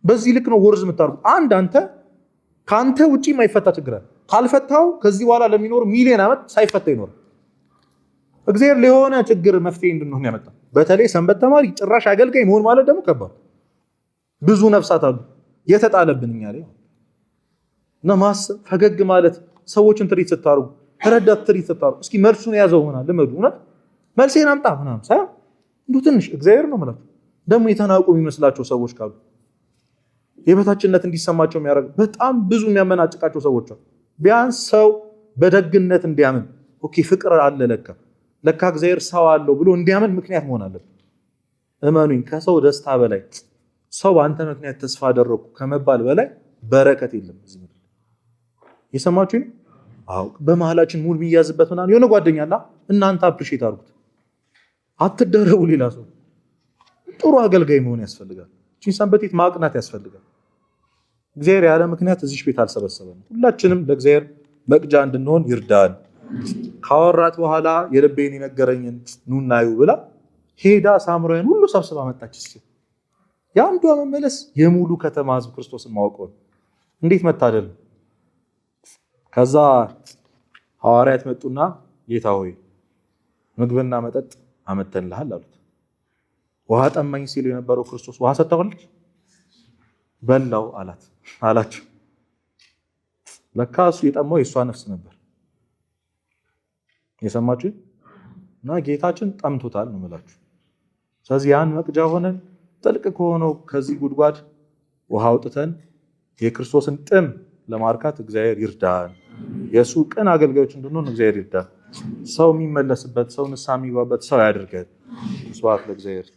በዚህ ልክ ነው ወርዝ የምታርጉ። አንተ ካንተ ውጪ ማይፈታ ችግር አለ። ካልፈታው ከዚህ በኋላ ለሚኖር ሚሊዮን ዓመት ሳይፈታ ይኖር። እግዚአብሔር ለሆነ ችግር መፍትሄ እንድንሆን ያመጣ። በተለይ ሰንበት ተማሪ ጭራሽ አገልጋይ መሆን ማለት ደግሞ ከባድ። ብዙ ነፍሳት አሉ የተጣለብን እኛ ላይ እና ማሰብ፣ ፈገግ ማለት፣ ሰዎችን ትሪት ስታርጉ፣ ረዳት ትሪት ስታርጉ እስኪ መልሱን ያዘው ምናምን ልመዱ። እውነት መልሴን አምጣ ምናምን ሳይሆን እንደው ትንሽ እግዚአብሔር ነው ማለት ደግሞ የተናቁ የሚመስላቸው ሰዎች ካሉ የበታችነት እንዲሰማቸው የሚያደርግ በጣም ብዙ የሚያመናጭቃቸው ሰዎች አሉ። ቢያንስ ሰው በደግነት እንዲያምን ኦኬ ፍቅር አለ ለካ እግዚአብሔር ሰው አለው ብሎ እንዲያምን ምክንያት መሆን አለበት። እመኑኝ ከሰው ደስታ በላይ ሰው በአንተ ምክንያት ተስፋ አደረኩ ከመባል በላይ በረከት የለም እዚህ ምድር። የሰማችሁኝ? አዎ በመሃላችን ሙሉ የሚያዝበት ምናምን የሆነ ጓደኛ አለ። እናንተ አፕሪሼት አድርጉት፣ አትደረቡ። ሌላ ሰው ጥሩ አገልጋይ መሆን ያስፈልጋል። እቺን ሰንበቴት ማቅናት ያስፈልጋል። እግዚአብሔር ያለ ምክንያት እዚህ ቤት አልሰበሰበንም። ሁላችንም ለእግዚአብሔር መቅጃ እንድንሆን ይርዳን። ካወራት በኋላ የልቤን የነገረኝን ኑናዩ ብላ ሄዳ ሳምራውያን ሁሉ ሰብስባ መጣች። እስኪ የአንዷ መመለስ የሙሉ ከተማ ሕዝብ ክርስቶስን ማወቀው እንዴት መታደል። ከዛ ሐዋርያት መጡና ጌታ ሆይ ምግብና መጠጥ አመተንልሃል አሉት። ውሃ ጠማኝ ሲል የነበረው ክርስቶስ ውሃ ሰጠዋለች? በላው አላቸው። ለካ እሱ የጠማው የእሷ ነፍስ ነበር። የሰማችሁ እና ጌታችን ጠምቶታል ነው የምላችሁ። ስለዚህ ያን መቅጃ ሆነን ጥልቅ ከሆነው ከዚህ ጉድጓድ ውሃ አውጥተን የክርስቶስን ጥም ለማርካት እግዚአብሔር ይርዳን። የእሱ ቅን አገልጋዮች እንድንሆን እግዚአብሔር ይርዳን። ሰው የሚመለስበት፣ ሰው ንስሐ የሚገባበት ሰው ያድርገን። ስብሐት ለእግዚአብሔር።